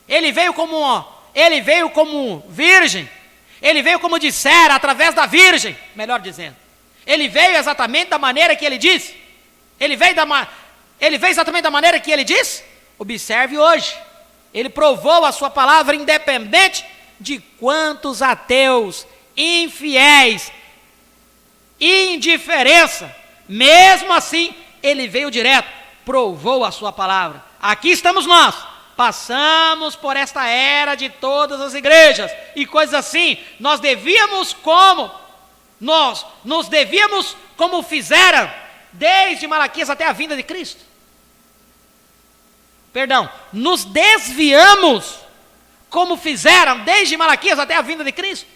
Ele veio como virgem. Ele veio como dissera, através da virgem, melhor dizendo. Ele veio exatamente da maneira que ele disse. Ele veio exatamente da maneira que ele disse. Observe hoje, ele provou a sua palavra independente de quantos ateus, infiéis, indiferença, mesmo assim, ele veio direto, provou a sua palavra. Aqui estamos nós, passamos por esta era de todas as igrejas, e coisas assim, nos devíamos como fizeram, desde Malaquias até a vinda de Cristo. Nos desviamos, como fizeram desde Malaquias até a vinda de Cristo.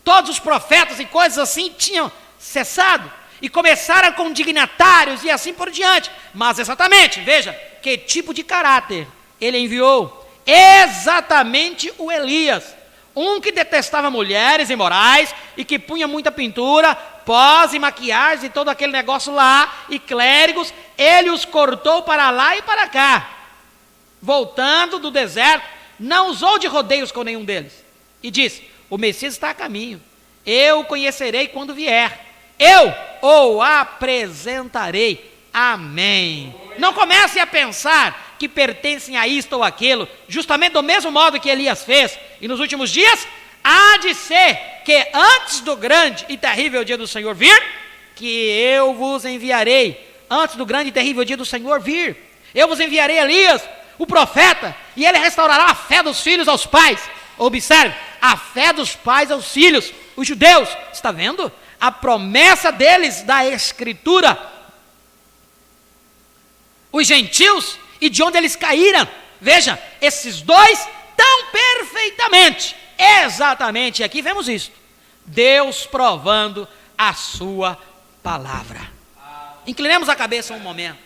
Todos os profetas e coisas assim tinham cessado, e começaram com dignatários e assim por diante. Mas exatamente, veja, que tipo de caráter ele enviou? Exatamente o Elias, um que detestava mulheres imorais, e que punha muita pintura, pós e maquiagem e todo aquele negócio lá, e clérigos, ele os cortou para lá e para cá. Voltando do deserto, não usou de rodeios com nenhum deles, e disse, o Messias está a caminho, eu o conhecerei quando vier, eu o apresentarei, amém. Não comecem a pensar que pertencem a isto ou aquilo, justamente do mesmo modo que Elias fez, e nos últimos dias, há de ser que antes do grande e terrível dia do Senhor vir, que eu vos enviarei, antes do grande e terrível dia do Senhor vir, eu vos enviarei Elias, o profeta, e ele restaurará a fé dos filhos aos pais. Observe, a fé dos pais aos filhos, os judeus, está vendo? A promessa deles da Escritura. os gentios e de onde eles caíram. Veja, esses dois tão perfeitamente, exatamente, aqui vemos isso, Deus provando a sua palavra. Inclinemos a cabeça um momento.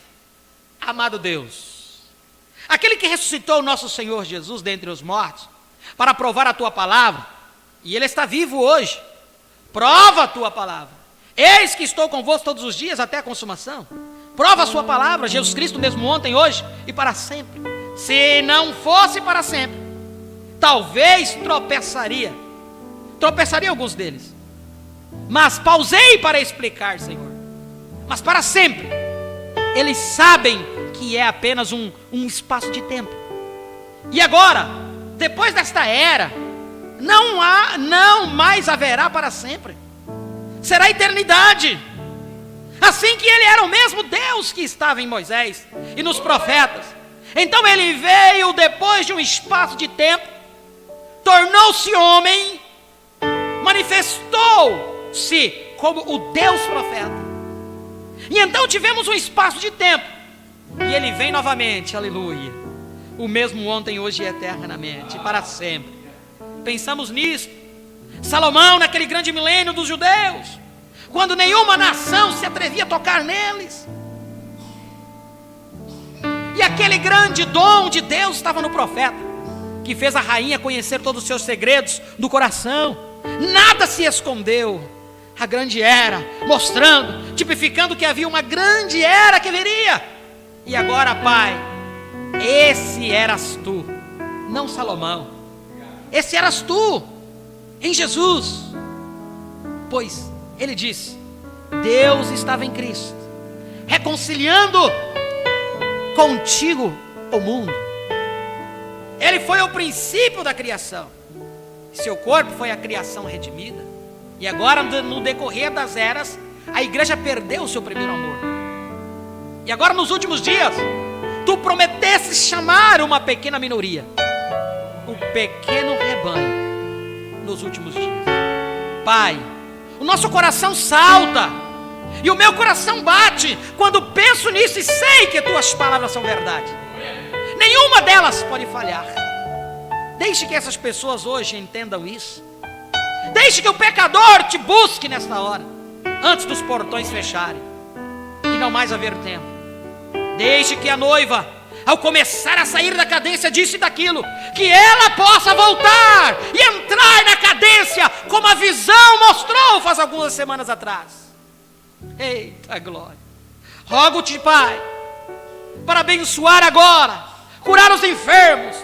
Amado Deus, aquele que ressuscitou o nosso Senhor Jesus dentre os mortos, para provar a tua palavra, e Ele está vivo hoje, prova a tua palavra. Eis que estou convosco todos os dias até a consumação. Prova a sua palavra, Jesus Cristo mesmo ontem, hoje e para sempre. Se não fosse para sempre, talvez tropeçaria alguns deles, mas pausei para explicar, Senhor. Mas para sempre, eles sabem que é apenas um espaço de tempo. E agora, depois desta era, não mais haverá para sempre. Será a eternidade. Assim que ele era o mesmo Deus que estava em Moisés e nos profetas. Então ele veio depois de um espaço de tempo, tornou-se homem, manifestou-se como o Deus profeta. E então tivemos um espaço de tempo, e ele vem novamente, aleluia, o mesmo ontem, hoje e eternamente, para sempre. Pensamos nisso. Salomão, naquele grande milênio dos judeus, quando nenhuma nação se atrevia a tocar neles, e aquele grande dom de Deus estava no profeta, que fez a rainha conhecer todos os seus segredos do coração. Nada se escondeu. A grande era, mostrando, tipificando que havia uma grande era que viria. E agora, Pai, esse eras tu, não Salomão. Esse eras tu, em Jesus. Pois ele disse: Deus estava em Cristo, reconciliando contigo o mundo. Ele foi o princípio da criação. Seu corpo foi a criação redimida. E agora, no decorrer das eras, a igreja perdeu o seu primeiro amor. E agora, nos últimos dias, tu prometesses chamar uma pequena minoria, o pequeno rebanho, nos últimos dias. Pai, o nosso coração salta, e o meu coração bate, quando penso nisso e sei que tuas palavras são verdade. Nenhuma delas pode falhar. Deixe que essas pessoas hoje entendam isso. Deixe que o pecador te busque nesta hora, antes dos portões fecharem e não mais haver tempo. Deixe que a noiva, ao começar a sair da cadência disso e daquilo, que ela possa voltar e entrar na cadência, como a visão mostrou faz algumas semanas atrás. Eita glória! Rogo-te, Pai, para abençoar agora, curar os enfermos.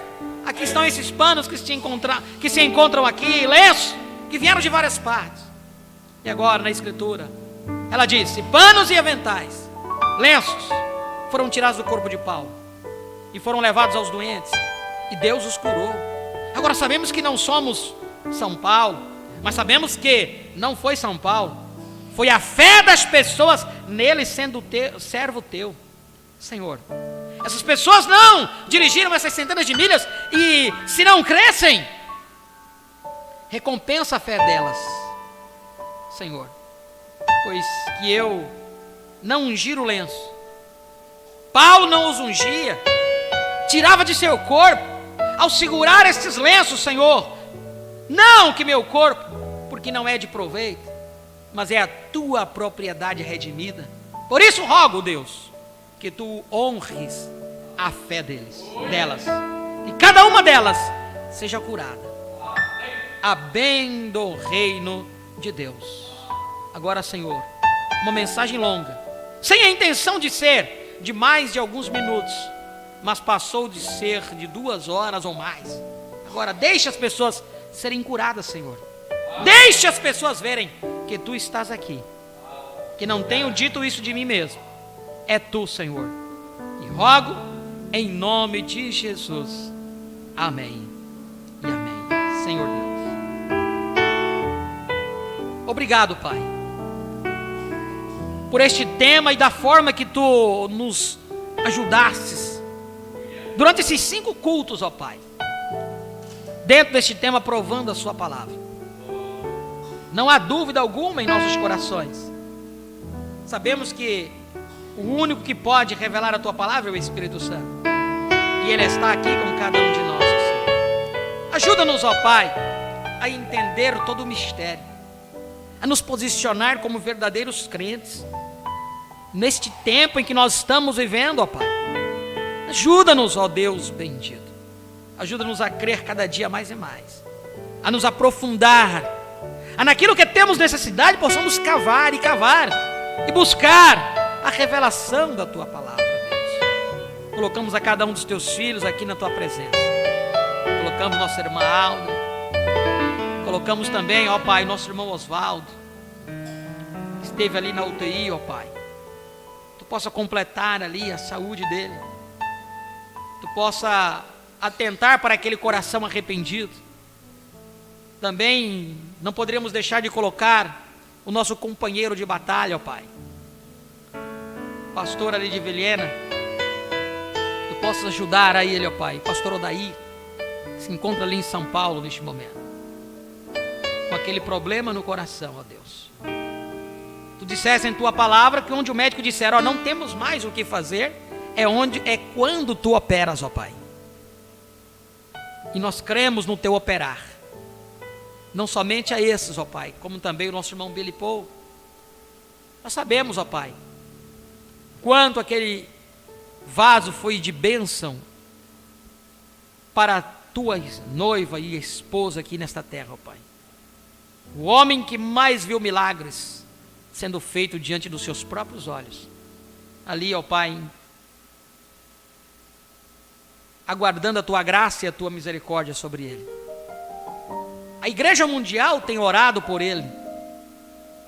Aqui estão esses panos que se encontram aqui, lenços que vieram de várias partes. E agora na escritura ela disse: panos e aventais, lenços foram tirados do corpo de Paulo e foram levados aos doentes, e Deus os curou. Agora sabemos que não somos São Paulo, mas sabemos que não foi São Paulo, foi a fé das pessoas nele sendo servo teu, Senhor. Essas pessoas não dirigiram essas centenas de milhas, e se não crescem, recompensa a fé delas, Senhor. Pois que eu não ungir o lenço, Paulo não os ungia, tirava de seu corpo, ao segurar estes lenços, Senhor, não que meu corpo, porque não é de proveito, mas é a tua propriedade redimida. Por isso rogo, Deus, que tu honres a fé delas, e cada uma delas seja curada, a bem do reino de Deus. Agora, Senhor, uma mensagem longa, sem a intenção de ser de mais de alguns minutos, mas passou de ser de 2 horas ou mais. Agora deixe as pessoas serem curadas, Senhor. Deixe as pessoas verem que tu estás aqui, que não tenho dito isso de mim mesmo, é tu, Senhor. E rogo em nome de Jesus, amém e amém. Senhor Deus, obrigado, Pai, por este tema e da forma que tu nos ajudastes durante esses 5 cultos, ó Pai, dentro deste tema, provando a sua palavra. Não há dúvida alguma em nossos corações, sabemos que O único que pode revelar a tua palavra é o Espírito Santo. E Ele está aqui com cada um de nós, Senhor. Ajuda-nos, ó Pai, a entender todo o mistério, a nos posicionar como verdadeiros crentes, neste tempo em que nós estamos vivendo, ó Pai. Ajuda-nos, ó Deus bendito. Ajuda-nos a crer cada dia mais e mais, a nos aprofundar, a naquilo que temos necessidade, possamos cavar e buscar a revelação da tua palavra, Deus. Colocamos a cada um dos teus filhos aqui na tua presença. Colocamos nossa irmã Alda. Colocamos também, ó Pai, nosso irmão Osvaldo, que esteve ali na UTI, ó Pai. Tu possa completar ali a saúde dele. Tu possa atentar para aquele coração arrependido. Também não poderíamos deixar de colocar o nosso companheiro de batalha, ó Pai, pastor ali de Vilhena. Tu possas ajudar a ele, ó Pai, pastor Odair, que se encontra ali em São Paulo neste momento, com aquele problema no coração, ó Deus. Tu disseste em tua palavra que onde o médico disser, ó, não temos mais o que fazer, é quando tu operas, ó Pai. E nós cremos no teu operar, não somente a esses, ó Pai, como também o nosso irmão Billy Paul. Nós sabemos, ó Pai, quanto aquele vaso foi de bênção para a tua noiva e esposa aqui nesta terra, ó Pai. O homem que mais viu milagres sendo feito diante dos seus próprios olhos, ali, ó Pai, aguardando a tua graça e a tua misericórdia sobre ele. A igreja mundial tem orado por ele,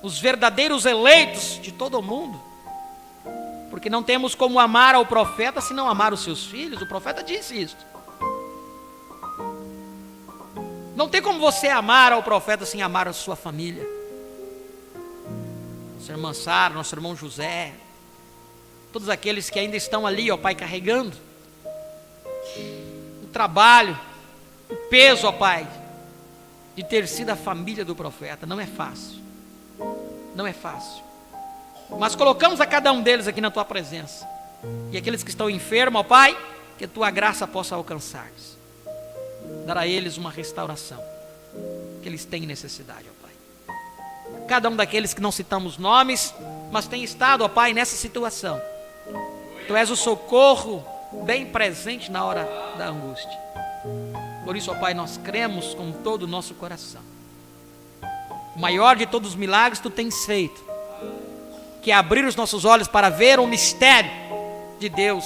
os verdadeiros eleitos de todo o mundo, porque não temos como amar ao profeta se não amar os seus filhos. O profeta disse isso. Não tem como você amar ao profeta sem amar a sua família. Nossa irmã Sara, nosso irmão José, todos aqueles que ainda estão ali, ó Pai, carregando o trabalho, o peso, ó Pai, de ter sido a família do profeta. Não é fácil, não é fácil, mas colocamos a cada um deles aqui na tua presença, e aqueles que estão enfermos, ó Pai, que a tua graça possa alcançar-lhes, dar a eles uma restauração que eles têm necessidade, ó Pai. Cada um daqueles que não citamos nomes, mas tem estado, ó Pai, nessa situação, tu és o socorro bem presente na hora da angústia. Por isso, ó Pai, nós cremos com todo o nosso coração. O maior de todos os milagres tu tens feito, que é abrir os nossos olhos para ver o mistério de Deus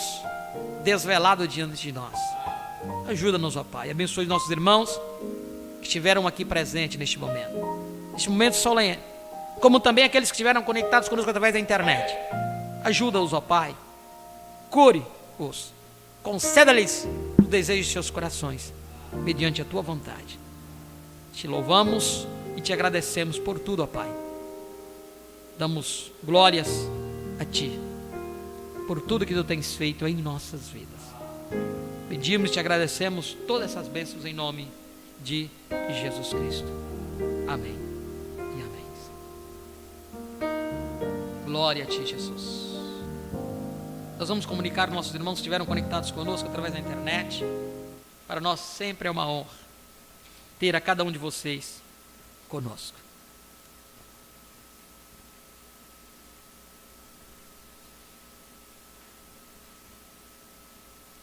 desvelado diante de nós. Ajuda-nos, ó Pai, abençoe os nossos irmãos que estiveram aqui presentes neste momento solene, como também aqueles que estiveram conectados conosco através da internet. Ajuda-os, ó Pai, cure-os, conceda-lhes o desejo de seus corações, mediante a tua vontade. Te louvamos e te agradecemos por tudo, ó Pai. Damos glórias a Ti, por tudo que Tu tens feito em nossas vidas. Pedimos e te agradecemos todas essas bênçãos em nome de Jesus Cristo. Amém e amém. Glória a Ti, Jesus. Nós vamos comunicar aos nossos irmãos que estiveram conectados conosco através da internet. Para nós sempre é uma honra ter a cada um de vocês conosco.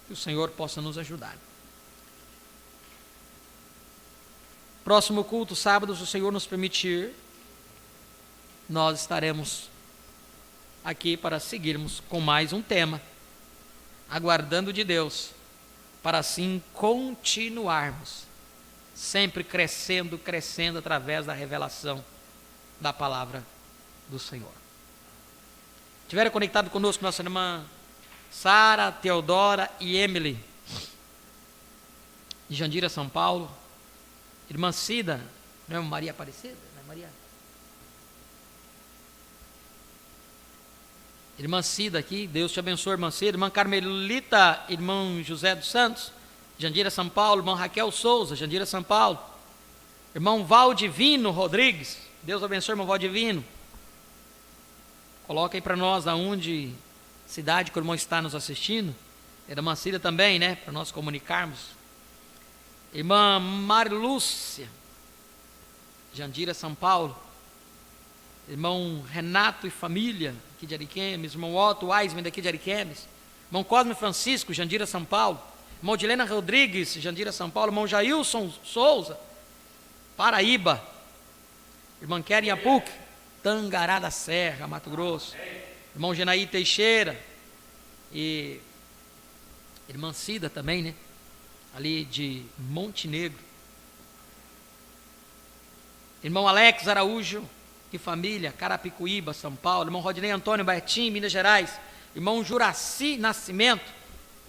Que o Senhor possa nos ajudar. Próximo culto, sábado, se o Senhor nos permitir, nós estaremos aqui para seguirmos com mais um tema, aguardando de Deus, para assim continuarmos, sempre crescendo através da revelação da palavra do Senhor. Estiveram conectados conosco nossa irmã Sara, Teodora e Emily, de Jandira, São Paulo. Irmã Cida, não é Maria Aparecida? Não é Maria? Irmã Cida aqui, Deus te abençoe, irmã Cida. Irmã Carmelita, irmão José dos Santos, Jandira, São Paulo. Irmã Raquel Souza, Jandira, São Paulo. Irmão Valdivino Rodrigues, Deus abençoe, irmão Valdivino. Coloca aí para nós aonde cidade que o irmão está nos assistindo. Irmã Cida também, né? Para nós comunicarmos. Irmã Marilúcia, Jandira, São Paulo. Irmão Renato e família, aqui de Ariquemes. Irmão Otto Weisman, daqui de Ariquemes. Irmão Cosme Francisco, Jandira, São Paulo. Irmão Dilena Rodrigues, Jandira, São Paulo. Irmão Jailson Souza, Paraíba. Irmã Keren Apuc, Tangará da Serra, Mato Grosso. Irmão Genaí Teixeira. E irmã Cida também, né? Ali de Montenegro. Irmão Alex Araújo e família, Carapicuíba, São Paulo. Irmão Rodinei Antônio Bertim, Minas Gerais. Irmão Juraci Nascimento,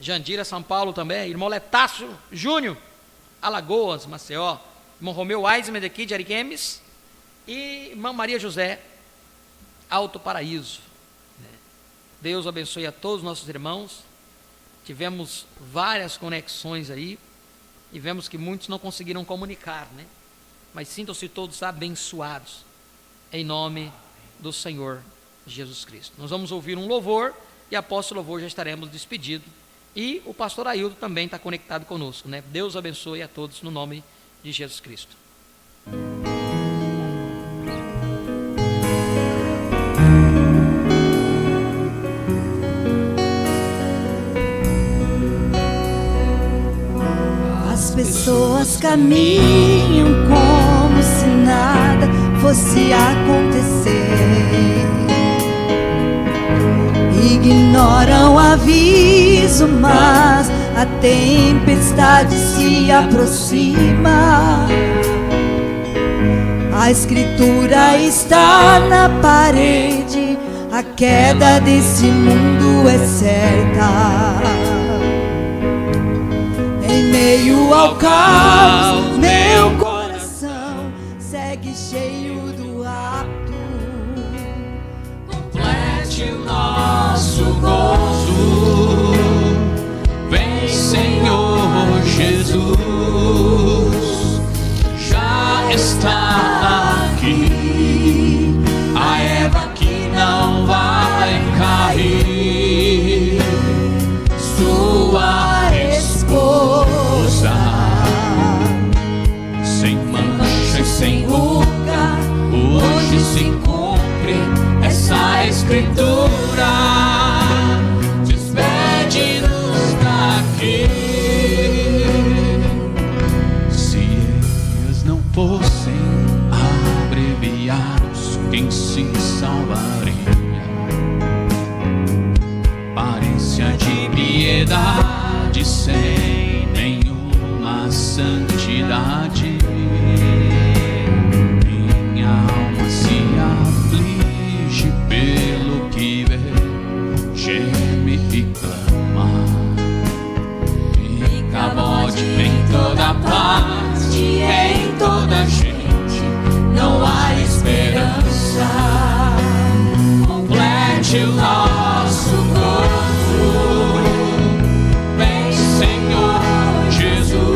Jandira, São Paulo também. Irmão Letácio Júnior, Alagoas, Maceió. Irmão Romeu Weisman, daqui de Ariquemes. E irmã Maria José, Alto Paraíso. Deus abençoe a todos os nossos irmãos. Tivemos várias conexões aí e vemos que muitos não conseguiram comunicar, né? Mas sintam-se todos abençoados em nome do Senhor Jesus Cristo. Nós vamos ouvir um louvor e após o louvor já estaremos despedidos. E o pastor Aildo também está conectado conosco, né? Deus abençoe a todos no nome de Jesus Cristo. As pessoas caminham como se nada fosse acontecer. Ignoram o aviso, mas a tempestade se aproxima. A escritura está na parede, a queda desse mundo é certa. Em meio ao caos, meu coração segue cheio do apto. Complete o nosso gozo, vem Senhor Jesus, já está aqui, a Eva que não vai cair, sua esposa, sem mancha e sem ruga, hoje se cumpre essa escritura, despede-nos daqui. Se eles não fossem abreviados, quem se salvaria? Aparência de piedade sem nenhuma santidade, minha alma se aflige pelo que vê, geme e clama, e cabode em toda parte, em toda gente, não há esperança. Complete o nosso gozo, vem Senhor Jesus,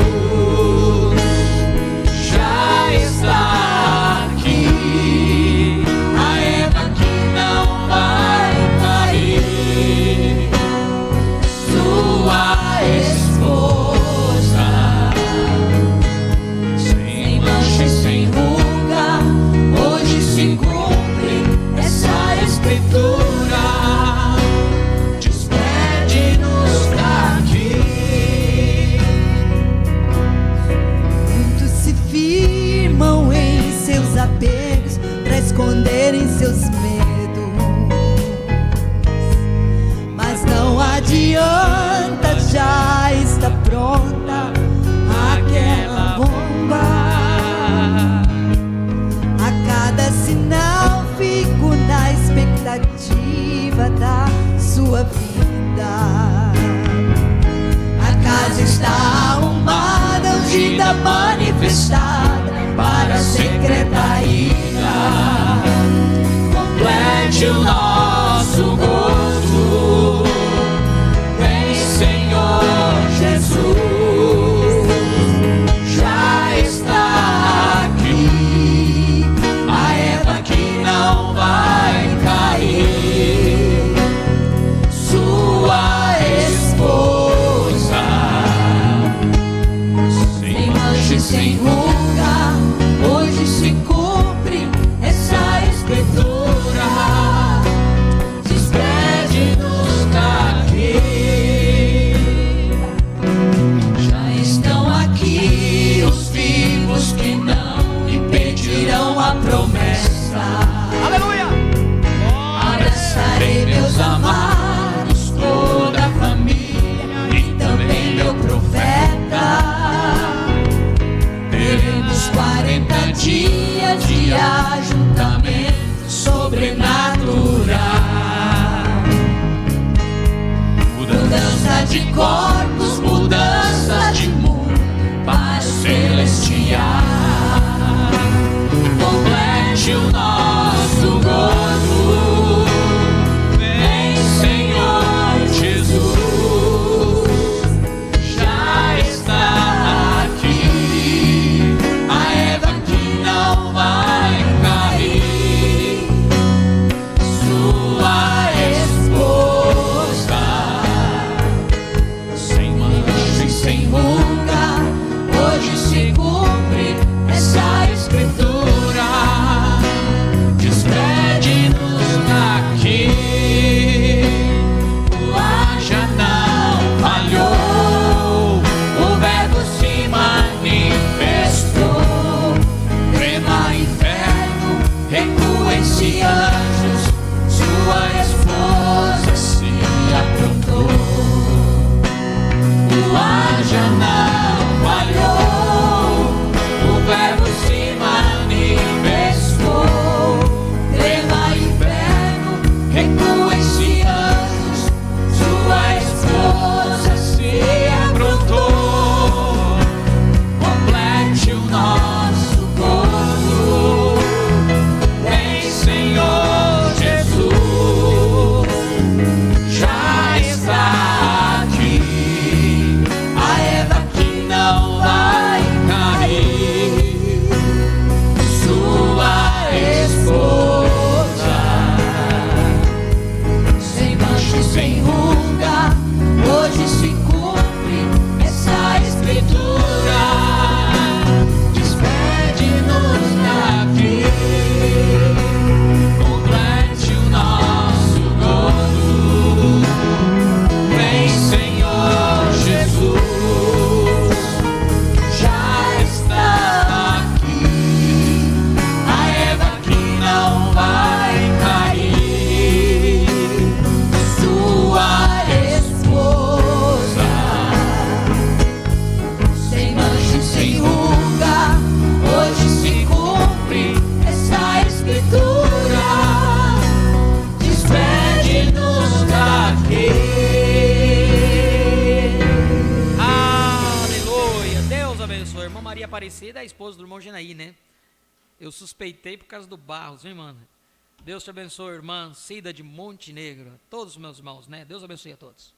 de corpos, mudança de mundo para o celestial. Complete o nosso gozo, vem Senhor Jesus, já está aqui, a Eva que não vai cair, sua esposa, sem mancha e sem ruga, hoje se cumpre essa escritura. Despede-nos daqui, o ar já não falhou, o verbo se manifestou. Trema inferno, recuem-se anjos, sua esposa se aprontou. O ar já não falhou, o verbo se manifestou. Trema inferno, recuem-se anjos, sua esposa se aprontou. Complete o nosso gozo, vem Senhor Jesus, já está aqui, a Eva que não vai cair, sua esposa, sem mancha e sem ruga, hoje se cumpre essa escritura. Despede-nos daqui, complete o nosso gozo, vem Senhor Jesus, já está aqui, a Eva que não vai cair, sua esposa, sem mancha e sem ruga, hoje se cumpre essa escritura. Despede-nos daqui. Aleluia. Deus abençoe. Irmã Maria Aparecida é a esposa do irmão Genaí, né? Eu suspeitei por causa do Barros, viu, mano? Deus te abençoe, irmã Cida de Montenegro. Todos os meus irmãos, né? Deus abençoe a todos.